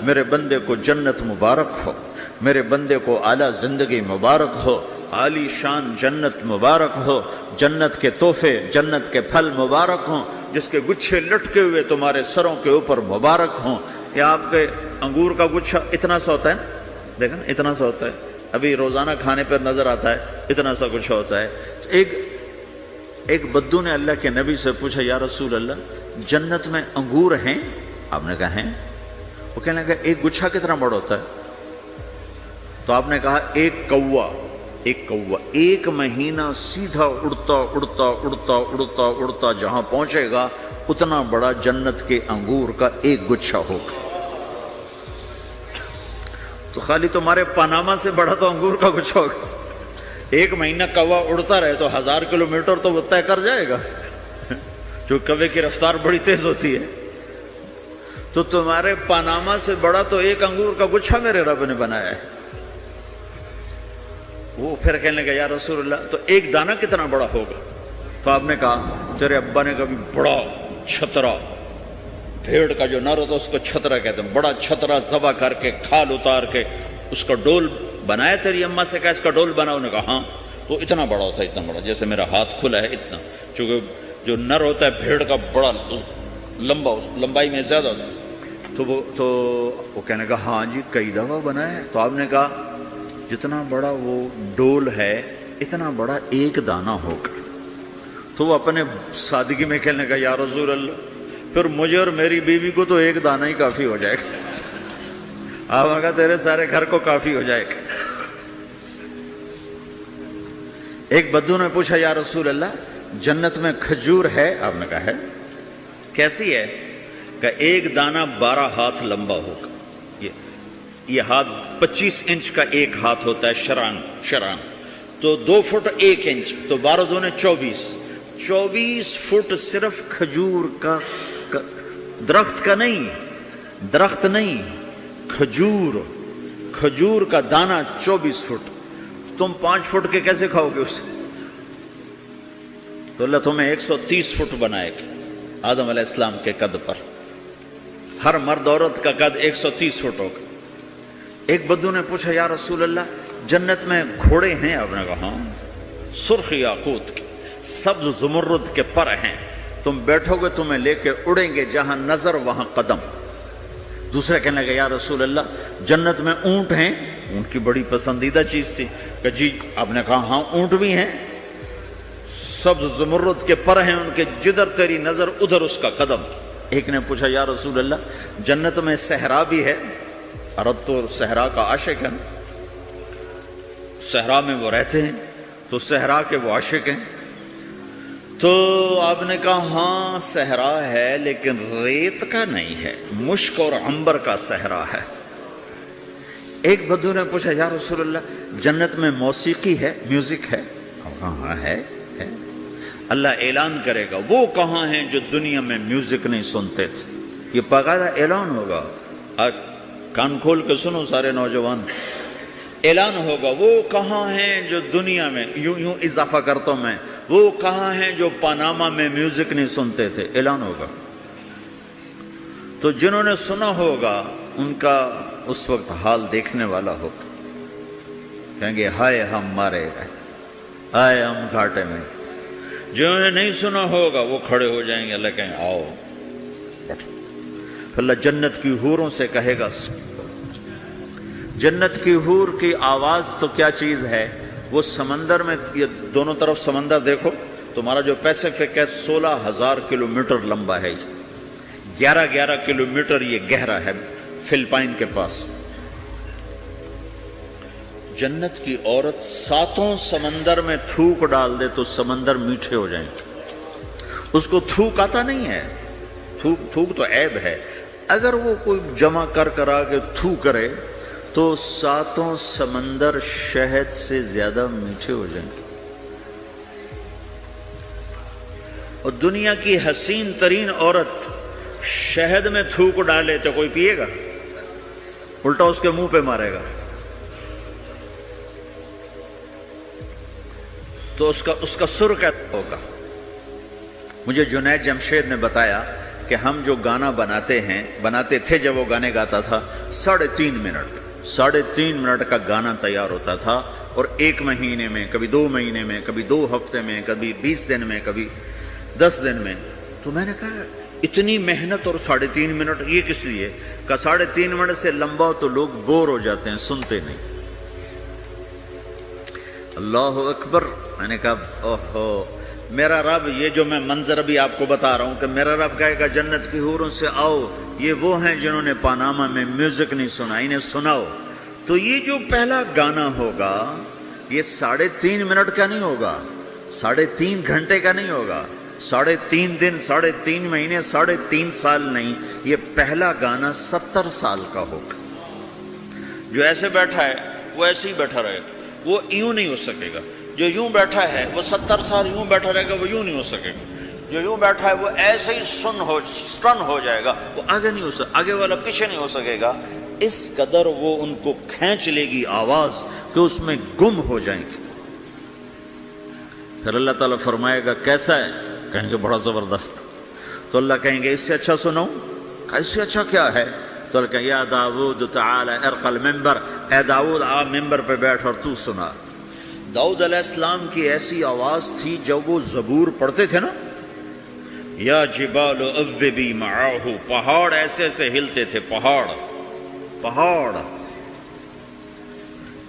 میرے بندے کو جنت مبارک ہو، میرے بندے کو اعلیٰ زندگی مبارک ہو، عالی شان جنت مبارک ہو، جنت کے تحفے، جنت کے پھل مبارک ہوں، جس کے گچھے لٹکے ہوئے تمہارے سروں کے اوپر مبارک ہوں. یا آپ کے انگور کا گچھا اتنا سا ہوتا ہے نا، دیکھا نا اتنا سا ہوتا ہے، ابھی روزانہ کھانے پر نظر آتا ہے، اتنا سا گچھا ہوتا ہے. ایک بدو نے اللہ کے نبی سے پوچھا یا رسول اللہ جنت میں انگور ہیں؟ آپ نے کہا ہیں. وہ کہنے لگا ایک گچھا کتنا بڑا ہوتا ہے؟ تو آپ نے کہا ایک کوا ایک مہینہ سیدھا اڑتا اڑتا اڑتا اڑتا اڑتا جہاں پہنچے گا اتنا بڑا جنت کے انگور کا ایک گچھا ہوگا. تو خالی تمہارے پاناما سے بڑا تو انگور کا گچھا ہوگا. ایک مہینہ کوا اڑتا رہے تو 1000 کلومیٹر تو وہ طے کر جائے گا، جو کوے کی رفتار بڑی تیز ہوتی ہے. تو تمہارے پاناما سے بڑا تو ایک انگور کا گچھا میرے رب نے بنایا ہے. وہ پھر کہنے لگا یا رسول اللہ تو ایک دانہ کتنا بڑا ہوگا؟ تو آپ نے کہا تیرے ابا نے کبھی بڑا چھترا، بھیڑ کا جو نر ہوتا اس کو چھترا کہتے ہیں، بڑا چھترا ذبح کر کے کھال اتار کے اس کا ڈول بنایا؟ تیری اماں سے کہا اس کا ڈول بناؤ؟ نے کہا ہاں. تو اتنا بڑا ہوتا ہے، اتنا بڑا جیسے میرا ہاتھ کھلا ہے اتنا، چونکہ جو نر ہوتا ہے بھیڑ کا بڑا لمبا، اس لمبائی میں زیادہ ہوتا ہے. تو وہ کہنے کا ہاں جی کئی دفعہ بنا ہے. تو آپ نے کہا جتنا بڑا وہ ڈول ہے اتنا بڑا ایک دانہ ہوگا. تو وہ اپنے سادگی میں کہنے کا یا رسول اللہ پھر مجھے اور میری بیوی کو تو ایک دانہ ہی کافی ہو جائے گا. آپ نے کہا تیرے سارے گھر کو کافی ہو جائے گا. ایک بدو نے پوچھا یا رسول اللہ جنت میں کھجور ہے؟ آپ نے کہا ہے. کیسی ہے؟ کہ ایک دانہ 12 ہاتھ لمبا ہوگا. یہ ہاتھ 25 انچ کا ایک ہاتھ ہوتا ہے شران، تو 2 فٹ 1 انچ، تو 12 دونے 24 فٹ صرف کھجور کا، درخت کا نہیں، درخت نہیں، کھجور کا دانہ 24 فٹ. تم 5 فٹ کے کیسے کھاؤ گے اسے؟ تو اللہ تمہیں 130 فٹ بنائے گا آدم علیہ السلام کے قد پر. ہر مرد عورت کا قد 130 فٹ ہوگا. ایک بدو نے پوچھا یا رسول اللہ جنت میں گھوڑے ہیں؟ آپ نے کہا ہاں، سرخ یاقوت کے، سبز زمرد کے پر ہیں، تم بیٹھو گے تمہیں لے کے اڑیں گے، جہاں نظر وہاں قدم. دوسرا کہنے لگا یا رسول اللہ جنت میں اونٹ ہیں؟ اونٹ کی بڑی پسندیدہ چیز تھی کہ جی. آپ نے کہا ہاں اونٹ بھی ہیں، سبز زمرد کے پر ہیں ان کے، جدھر تیری نظر ادھر اس کا قدم. ایک نے پوچھا یا رسول اللہ جنت میں صحرا بھی ہے؟ عرب تو صحرا کا عاشق ہے، صحرا میں وہ رہتے ہیں تو صحرا کے وہ عاشق ہیں. تو آپ نے کہا ہاں صحرا ہے لیکن ریت کا نہیں ہے، مشک اور عنبر کا صحرا ہے. ایک بدو نے پوچھا یا رسول اللہ جنت میں موسیقی ہے، میوزک ہے؟ ہاں ہے. اللہ اعلان کرے گا وہ کہاں ہیں جو دنیا میں میوزک نہیں سنتے تھے. یہ باقاعدہ اعلان ہوگا، آج کان کھول کے سنو سارے نوجوان. اعلان ہوگا وہ کہاں ہیں جو دنیا میں، یوں اضافہ کرتا ہوں میں، وہ کہاں ہیں جو پاناما میں میوزک نہیں سنتے تھے. اعلان ہوگا تو جنہوں نے سنا ہوگا ان کا اس وقت حال دیکھنے والا ہوگا. کہیں گے ہائے ہم مارے گئے، ہائے ہم گھاٹے میں. جنہوں نے نہیں سنا ہوگا وہ کھڑے ہو جائیں گے، اللہ کہیں گے آؤ بیٹھو. اللہ جنت کی حوروں سے کہے گا. جنت کی حور کی آواز تو کیا چیز ہے، وہ سمندر میں، یہ دونوں طرف سمندر دیکھو، تمہارا جو پیسیفک ہے 16,000 کلومیٹر لمبا ہے، 11 کلومیٹر یہ گہرا ہے فلپائن کے پاس۔ جنت کی عورت 7 سمندر میں تھوک ڈال دے تو سمندر میٹھے ہو جائیں گے۔ اس کو تھوک آتا نہیں ہے، تھوک تو عیب ہے، اگر وہ کوئی جمع کر آگے تھو کرے تو 7 سمندر شہد سے زیادہ میٹھے ہو جائیں گے۔ اور دنیا کی حسین ترین عورت شہد میں تھوک ڈالے تو کوئی پیے گا؟ الٹا اس کے منہ پہ مارے گا۔ تو اس کا سر کیسا ہوگا؟ مجھے جنید جمشید نے بتایا کہ ہم جو گانا بناتے تھے جب وہ گانے گاتا تھا، 3.5 منٹ کا گانا تیار ہوتا تھا، اور 1 مہینے میں، کبھی 2 مہینے میں، کبھی 2 ہفتے میں، کبھی 20 دن میں، کبھی 10 دن میں۔ تو میں نے کہا اتنی محنت اور 3.5 منٹ یہ کس لیے؟ کہ 3.5 منٹ سے لمبا تو لوگ بور ہو جاتے ہیں، سنتے نہیں۔ اللہ اکبر۔ میں نے کہا اوہو، میرا رب، یہ جو میں منظر ابھی آپ کو بتا رہا ہوں کہ میرا رب کہے گا جنت کی حوروں سے آؤ، یہ وہ ہیں جنہوں نے پاناما میں میوزک نہیں سنا، انہیں سناؤ۔ تو یہ جو پہلا گانا ہوگا یہ 3.5 منٹ کا نہیں ہوگا، 3.5 گھنٹے کا نہیں ہوگا، 3.5 دن، 3.5 مہینے، 3.5 سال نہیں، یہ پہلا گانا 70 سال کا ہوگا۔ جو ایسے بیٹھا ہے وہ ایسے ہی بیٹھا رہے گا، وہ یوں نہیں ہو سکے گا۔ جو یوں بیٹھا ہے وہ 70 سال یوں بیٹھا رہے گا، وہ یوں نہیں ہو سکے گا۔ جو یوں بیٹھا ہے وہ ایسے ہی سٹن ہو جائے گا، وہ آگے نہیں ہو سکے، آگے والا پیچھے نہیں ہو سکے گا۔ اس قدر وہ ان کو کھینچ لے گی آواز کہ اس میں گم ہو جائیں گے۔ پھر اللہ تعالیٰ فرمائے گا کیسا ہے؟ کہیں گے بڑا زبردست۔ تو اللہ کہیں گے اس سے اچھا سناؤں؟ اس سے اچھا کیا ہے؟ تو اللہ کہیں یا داؤد تعالی ارقى المنبر، اے داؤد آپ ممبر پہ بیٹھ اور تو سنا۔ داؤد علیہ السلام کی ایسی آواز تھی جب وہ زبور پڑھتے تھے نا، یا جبال اوبی معاہ، پہاڑ ایسے ایسے ہلتے تھے، پہاڑ،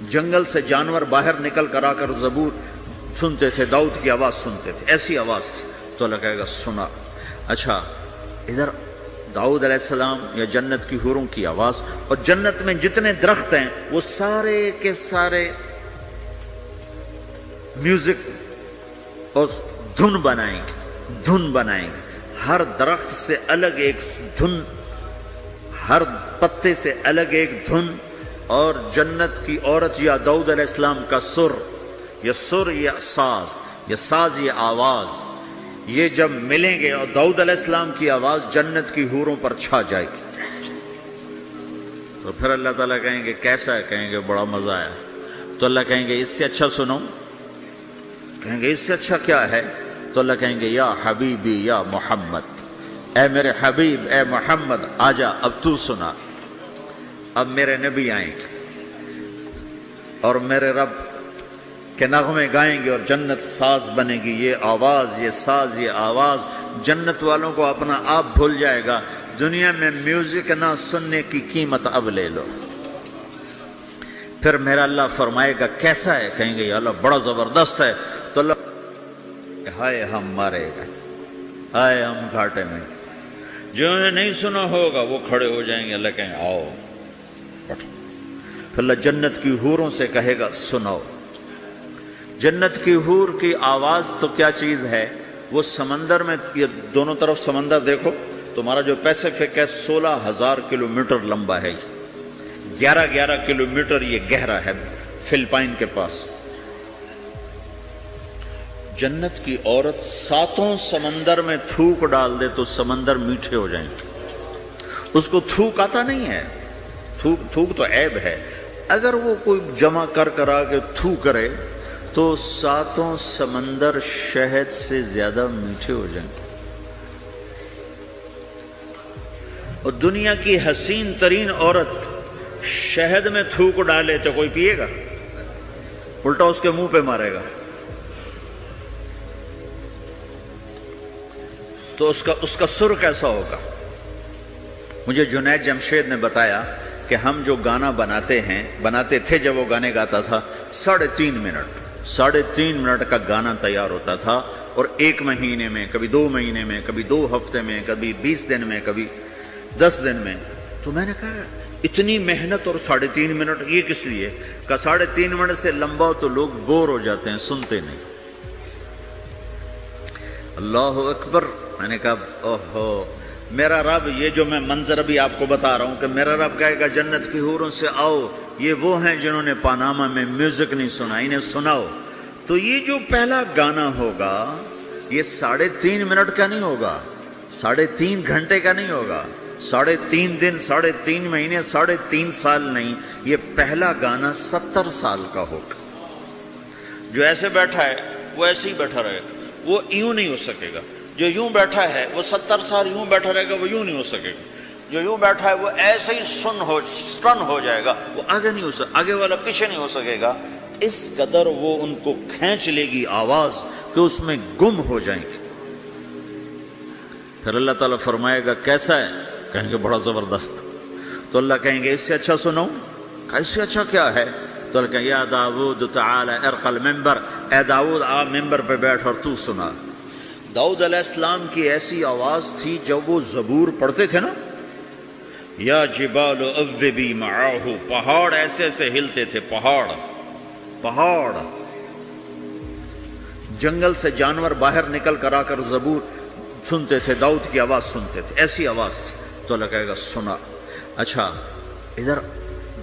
جنگل سے جانور باہر نکل کر آ کر زبور سنتے تھے، داؤد کی آواز سنتے تھے، ایسی آواز تھی۔ تو اللہ کہے گا سنا۔ اچھا، ادھر داؤد علیہ السلام یا جنت کی حوروں کی آواز، اور جنت میں جتنے درخت ہیں وہ سارے کے سارے میوزک اور دھن بنائیں گے، ہر درخت سے الگ ایک دھن، ہر پتے سے الگ ایک دھن، اور جنت کی عورت یا داؤد علیہ السلام کا سر، یہ ساز، یہ آواز، یہ جب ملیں گے اور داؤد علیہ السلام کی آواز جنت کی حوروں پر چھا جائے گی، تو پھر اللہ تعالیٰ کہیں گے کیسا ہے؟ کہیں گے بڑا مزہ آیا۔ تو اللہ کہیں گے اس سے اچھا سنو؟ کہیں گے اس سے اچھا کیا ہے؟ تو اللہ کہیں گے یا حبیبی یا محمد، اے میرے حبیب، اے محمد آجا، اب تو سنا۔ اب میرے نبی آئیں گے اور میرے رب کے نغمے گائیں گے اور جنت ساز بنے گی، یہ آواز، یہ ساز، یہ آواز جنت والوں کو اپنا آپ بھول جائے گا۔ دنیا میں میوزک نہ سننے کی قیمت اب لے لو۔ پھر میرا اللہ فرمائے گا کیسا ہے؟ کہیں گے یا اللہ بڑا زبردست ہے۔ تو اللہ ہائے ہم مارے گا، ہائے ہم گھاٹے میں۔ جو نے نہیں سنا ہوگا وہ کھڑے ہو جائیں گے، اللہ کہیں آؤ بیٹھو۔ پھر اللہ جنت کی حوروں سے کہے گا سناؤ۔ جنت کی حور کی آواز تو کیا چیز ہے، وہ سمندر میں، یہ دونوں طرف سمندر دیکھو، تمہارا جو پیسیفک ہے 16,000 کلومیٹر لمبا ہے، 11 کلومیٹر یہ گہرا ہے فلپائن کے پاس۔ جنت کی عورت 7 سمندر میں تھوک ڈال دے تو سمندر میٹھے ہو جائیں گے۔ اس کو تھوک آتا نہیں ہے، تھوک تو عیب ہے، اگر وہ کوئی جمع کر آگے تھو کرے تو 7 سمندر شہد سے زیادہ میٹھے ہو جائیں گے۔ اور دنیا کی حسین ترین عورت شہد میں تھوک ڈالے تو کوئی پیے گا؟ الٹا اس کے منہ پہ مارے گا۔ تو اس کا سر کیسا ہوگا؟ مجھے جنید جمشید نے بتایا کہ ہم جو گانا بناتے تھے جب وہ گانے گاتا تھا 3.5 3.5 منٹ کا گانا تیار ہوتا تھا، اور 1 مہینے میں، کبھی 2 مہینے میں، کبھی 2 ہفتے میں، کبھی 20 دن میں، کبھی 10 دن میں۔ تو میں نے کہا اتنی محنت اور 3.5 منٹ یہ کس لیے؟ کہ 3.5 منٹ سے لمبا تو لوگ بور ہو جاتے ہیں، سنتے نہیں۔ اللہ اکبر۔ میں نے کہا اوہو، میرا رب، یہ جو میں منظر ابھی آپ کو بتا رہا ہوں کہ میرا رب کہے گا جنت کی حوروں سے آؤ، یہ وہ ہیں جنہوں نے پاناما میں میوزک نہیں سنا، انہیں سناؤ۔ تو یہ جو پہلا گانا ہوگا یہ 3.5 منٹ کا نہیں ہوگا، 3.5 گھنٹے کا نہیں ہوگا، 3.5 دن، 3.5 مہینے، 3.5 سال نہیں، یہ پہلا گانا 70 سال کا ہوگا۔ جو ایسے بیٹھا ہے وہ ایسے ہی بیٹھا رہے گا، وہ یوں نہیں ہو سکے گا۔ جو یوں بیٹھا ہے وہ 70 سال یوں بیٹھا رہے گا، وہ یوں نہیں ہو سکے گا۔ جو یوں بیٹھا ہے وہ ایسے ہی سٹن ہو جائے گا، وہ آگے نہیں ہو سکے، آگے والا پیچھے نہیں ہو سکے گا۔ اس قدر وہ ان کو کھینچ لے گی آواز کہ اس میں گم ہو جائیں گے۔ پھر اللہ تعالیٰ فرمائے گا کیسا ہے؟ کہیں گے بڑا زبردست۔ تو اللہ کہیں گے اس سے اچھا سنو۔ اس سے اچھا کیا ہے؟ تو اللہ کہیں یا داؤد تعالی ارقى المنبر، اے داؤد آپ ممبر پہ بیٹھ اور تو سنا۔ داؤد علیہ السلام کی ایسی آواز تھی جب وہ زبور پڑھتے تھے نا، یا جبال اوبی معاہ، پہاڑ ایسے ایسے ہلتے تھے، پہاڑ جنگل سے جانور باہر نکل کر آ کر زبور سنتے تھے، داؤد کی آواز سنتے تھے، ایسی آواز تھی۔ تو اللہ کہے گا سنا۔ اچھا ادھر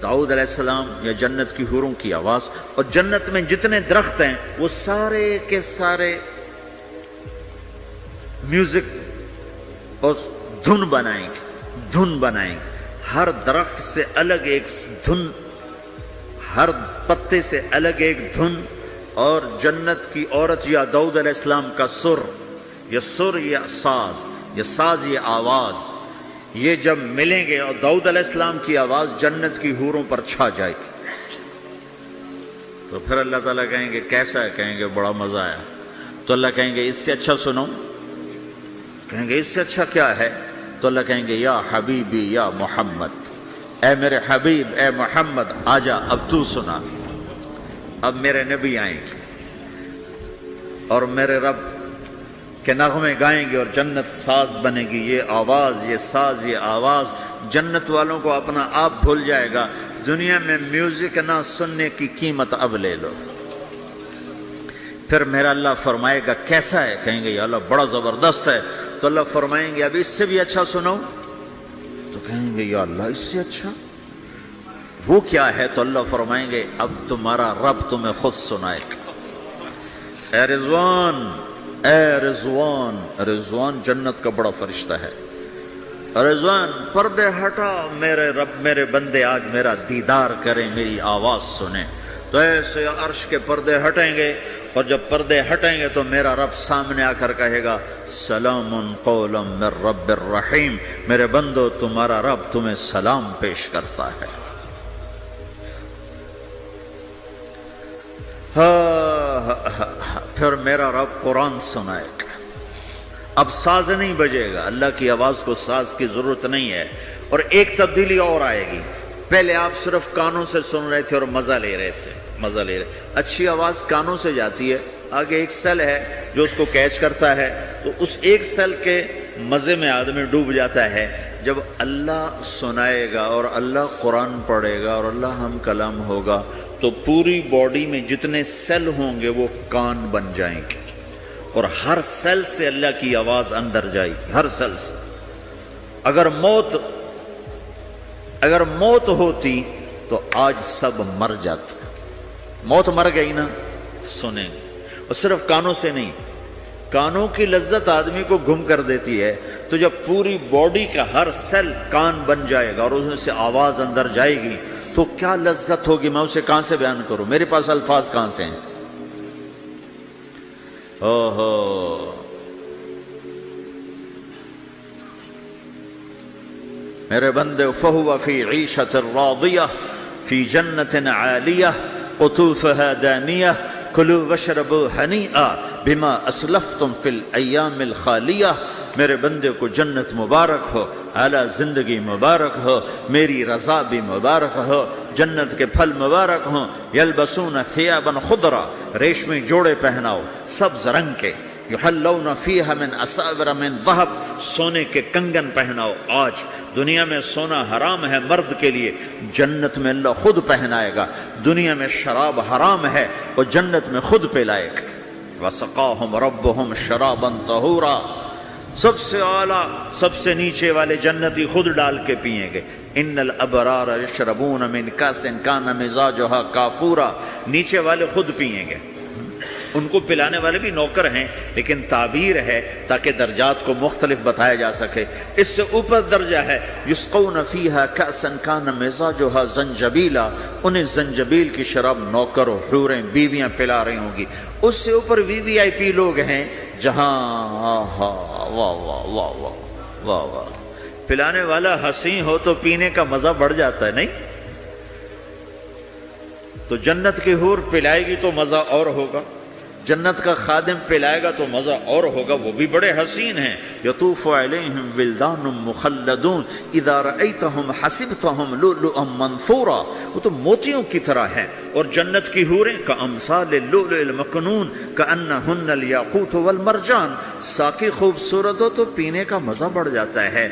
داؤد علیہ السلام یا جنت کی حوروں کی آواز، اور جنت میں جتنے درخت ہیں وہ سارے کے سارے میوزک اور دھن بنائیں گے، ہر درخت سے الگ ایک دھن، ہر پتے سے الگ ایک دھن، اور جنت کی عورت یا داؤد علیہ السلام کا سر یا ساز یہ آواز، یہ جب ملیں گے اور داؤد علیہ السلام کی آواز جنت کی حوروں پر چھا جائے گی، تو پھر اللہ تعالیٰ کہیں گے کیسا ہے؟ کہیں گے بڑا مزہ آیا۔ تو اللہ کہیں گے اس سے اچھا سنو۔ کہیں گے اس سے اچھا کیا ہے؟ تو اللہ کہیں گے یا حبیبی یا محمد، اے میرے حبیب، اے محمد آجا، اب تو سنا۔ اب میرے نبی آئیں گے اور میرے رب کے نغمے گائیں گے، اور جنت ساز بنے گی۔ یہ آواز، یہ ساز، یہ آواز جنت والوں کو اپنا آپ بھول جائے گا۔ دنیا میں میوزک نہ سننے کی قیمت اب لے لو۔ پھر میرا اللہ فرمائے گا کیسا ہے؟ کہیں گے یا اللہ بڑا زبردست ہے۔ تو اللہ فرمائیں گے اب اس سے بھی اچھا سنو۔ تو کہیں گے یا اللہ اس سے اچھا وہ کیا ہے؟ تو اللہ فرمائیں گے اب تمہارا رب تمہیں خود سنائے گا۔ اے رضوان، اے رضوان، رضوان جنت کا بڑا فرشتہ ہے۔ رضوان پردے ہٹا، میرے رب، میرے بندے آج میرا دیدار کریں، میری آواز سنیں۔ تو ایسے عرش کے پردے ہٹیں گے، اور جب پردے ہٹیں گے تو میرا رب سامنے آ کر کہے گا سلام قولا من رب الرحیم، میرے بندو تمہارا رب تمہیں سلام پیش کرتا ہے۔ پھر میرا رب قرآن سنائے گا۔ اب ساز نہیں بجے گا، اللہ کی آواز کو ساز کی ضرورت نہیں ہے۔ اور ایک تبدیلی اور آئے گی، پہلے آپ صرف کانوں سے سن رہے تھے اور مزہ لے رہے تھے، اچھی آواز کانوں سے جاتی ہے، آگے ایک سیل ہے جو اس کو کیچ کرتا ہے، تو اس ایک سیل کے مزے میں آدمی ڈوب جاتا ہے۔ جب اللہ سنائے گا اور اللہ قرآن پڑھے گا اور اللہ ہم کلام ہوگا تو پوری باڈی میں جتنے سیل ہوں گے وہ کان بن جائیں گے، اور ہر سیل سے اللہ کی آواز اندر جائے گی، ہر سیل سے۔ اگر موت ہوتی تو آج سب مر جاتے۔ موت مر گئی نا، سنیں گے، اور صرف کانوں سے نہیں، کانوں کی لذت آدمی کو گم کر دیتی ہے، تو جب پوری باڈی کا ہر سیل کان بن جائے گا اور اس میں سے آواز اندر جائے گی تو کیا لذت ہوگی، میں اسے کہاں سے بیان کروں، میرے پاس الفاظ کہاں سے ہیں۔ میرے بندے، فَهُوَ فِي عِيشَةٍ رَاضِيَةٍ فِي جَنَّةٍ عَالِيَةٍ قُطُوفُهَا دَانِيَةٌ كُلُوا وَاشْرَبُوا هَنِيئًا بِمَا أَسْلَفْتُمْ فِي الْأَيَّامِ الْخَالِيَةِ۔ میرے بندے کو جنت مبارک ہو، اعلیٰ زندگی مبارک ہو، میری رضا بھی مبارک ہو، جنت کے پھل مبارک ہوں، یلبسون ثیابا خضرا، ریشمی جوڑے پہناؤ سبز رنگ کے، یحلون فیہا من اساور من ذہب، سونے کے کنگن پہناؤ۔ آج دنیا میں سونا حرام ہے مرد کے لیے، جنت میں اللہ خود پہنائے گا۔ دنیا میں شراب حرام ہے، وہ جنت میں خود پلائے گا۔ وسقاہم ربہم شرابا طہورا، سب سے اعلیٰ سب سے نیچے والے جنتی خود ڈال کے پئیں گے۔ ان الابرار یشربون من کاس کان مزاجھا کافورا، نیچے والے خود پئیں گے، ان کو پلانے والے بھی نوکر ہیں، لیکن تعبیر ہے تاکہ درجات کو مختلف بتایا جا سکے۔ اس سے اوپر درجہ ہے یسقون فیہا کأسا کان مزاجھا زنجبیلا، انہیں زنجبیل کی شراب نوکر و حوریں بیویاں پلا رہی ہوں گی۔ اس سے اوپر VIP لوگ ہیں جہاں واہ واہ واہ واہ واہ واہ، پلانے والا حسین ہو تو پینے کا مزہ بڑھ جاتا ہے، نہیں؟ تو جنت کی حور پلائے گی تو مزہ اور ہوگا، جنت کا خادم پلائے گا تو مزہ اور ہوگا، وہ بھی بڑے حسین ہیں۔ یطوف علیہم ولدان مخلدون اذا رأیتہم حسبتہم لؤلؤا منثورا، وہ تو موتیوں کی طرح ہیں، اور جنت کی حوریں کامثال اللؤلؤ المکنون کأنہن الیاقوت والمرجان، ساقی خوبصورت ہو تو پینے کا مزہ بڑھ جاتا ہے۔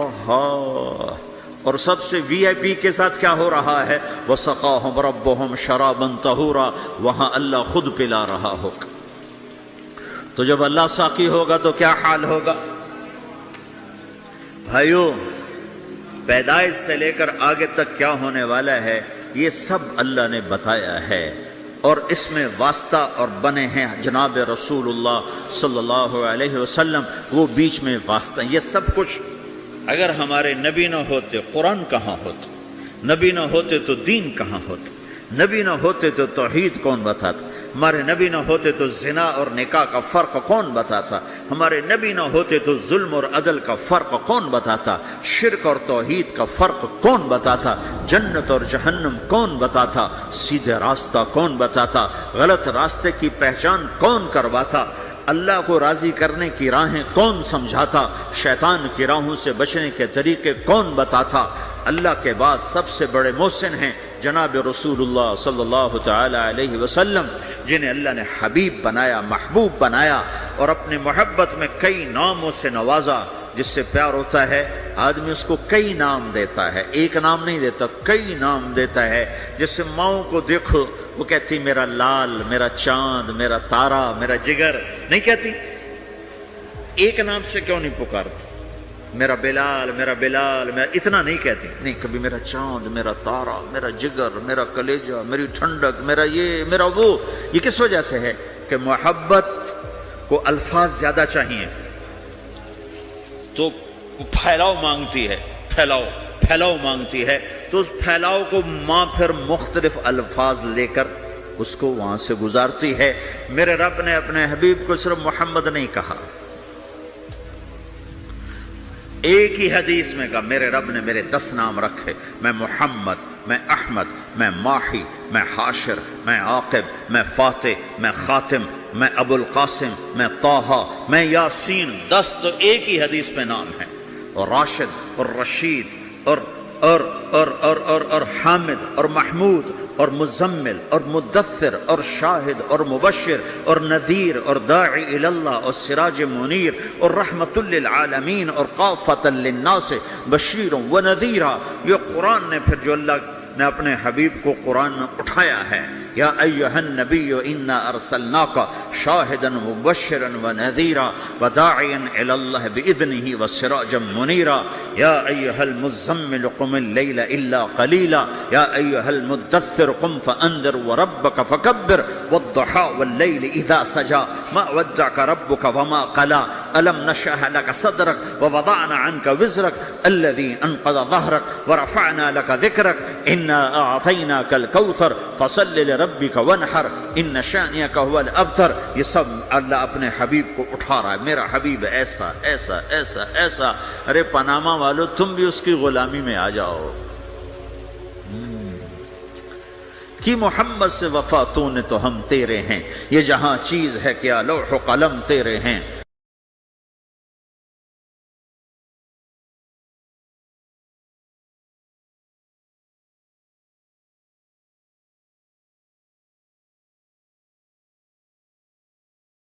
آہا، اور سب سے VIP کے ساتھ کیا ہو رہا ہے؟ وَسَقَاهُمْ رَبُّهُمْ شَرَابًا طَهُورًا، وہاں اللہ خود پلا رہا ہوگا۔ تو جب اللہ ساقی ہوگا تو کیا حال ہوگا؟ بھائیو، پیدائش سے لے کر آگے تک کیا ہونے والا ہے یہ سب اللہ نے بتایا ہے، اور اس میں واسطہ اور بنے ہیں جناب رسول اللہ صلی اللہ علیہ وسلم، وہ بیچ میں واسطہ۔ یہ سب کچھ اگر ہمارے نبی نہ ہوتے قرآن کہاں ہوتا؟ نبی نہ ہوتے تو دین کہاں ہوتا؟ نبی نہ ہوتے تو توحید کون بتاتا؟ ہمارے نبی نہ ہوتے تو زنا اور نکاح کا فرق کون بتاتا؟ ہمارے نبی نہ ہوتے تو ظلم اور عدل کا فرق کون بتاتا؟ شرک اور توحید کا فرق کون بتاتا؟ جنت اور جہنم کون بتاتا؟ سیدھے راستہ کون بتاتا؟ غلط راستے کی پہچان کون کرواتا؟ اللہ کو راضی کرنے کی راہیں کون سمجھاتا؟ شیطان کی راہوں سے بچنے کے طریقے کون بتاتا؟ اللہ کے بعد سب سے بڑے محسن ہیں جناب رسول اللہ صلی اللہ تعالی علیہ وسلم، جنہیں اللہ نے حبیب بنایا، محبوب بنایا، اور اپنی محبت میں کئی ناموں سے نوازا۔ جس سے پیار ہوتا ہے آدمی اس کو کئی نام دیتا ہے، ایک نام نہیں دیتا، کئی نام دیتا ہے۔ جیسے ماؤں کو دیکھو، وہ کہتی میرا لال، میرا چاند، میرا تارا، میرا جگر، نہیں کہتی؟ ایک نام سے کیوں نہیں پکارتی؟ میرا بلال، میرا بلال، میرا اتنا نہیں کہتی، نہیں، کبھی میرا چاند، میرا تارا، میرا جگر، میرا کلیجہ، میری ٹھنڈک، میرا یہ، میرا وہ۔ یہ کس وجہ سے ہے؟ کہ محبت کو الفاظ زیادہ چاہیے تو پھیلاؤ مانگتی ہے، پھیلاؤ مانگتی ہے، تو اس پھیلاؤ کو ماں پھر مختلف الفاظ لے کر اس کو وہاں سے گزارتی ہے۔ میرے رب نے اپنے حبیب کو صرف محمد نہیں کہا، ایک ہی حدیث میں کہا میرے رب نے میرے 10 نام رکھے، میں محمد، میں احمد، میں ماحی، میں حاشر، میں عاقب، میں فاتح، میں خاتم، میں ابو القاسم، میں طٰہٰ، میں یاسین۔ 10 تو ایک ہی حدیث میں نام ہیں، اور راشد اور رشید اور حامد اور محمود اور مزمل اور مدثر اور شاہد اور مبشر اور نذیر اور داعی اللہ اور سراج منیر اور رحمت للعالمین اور قافۃ للناس بشیر و نذیرا۔ یہ قرآن نے پھر جو اللہ نے اپنے حبیب کو قرآن میں اٹھایا ہے، یا ایھا النبی انا ارسلناک شاہدا مبشرا ونذیرا وداعیا الی اللہ باذنہ وسراجا منیرا، یا ایھا المزمل قم اللیل الا قلیلا، یا ایھا المدثر قم فانذر وربک فکبر والضحی واللیل اذا سجی ما ودعک ربک وما قلی الم نشرح لک صدرک ووضعنا عنک وزرک الذی انقض ظہرک ورفعنا لک ذکرک انا اعطیناک الکوثر فصل لربک وانحر ان شانئک هو الابتر۔ یہ سب اللہ اپنے حبیب کو اٹھا رہا ہے، میرا حبیب ایسا ایسا ایسا ایسا۔ ارے پاناما والو، تم بھی اس کی غلامی میں آ جاؤ۔ کہ محمد سے وفا تو نے تو ہم تیرے ہیں، یہ جہاں چیز ہے کیا لوح و قلم تیرے ہیں۔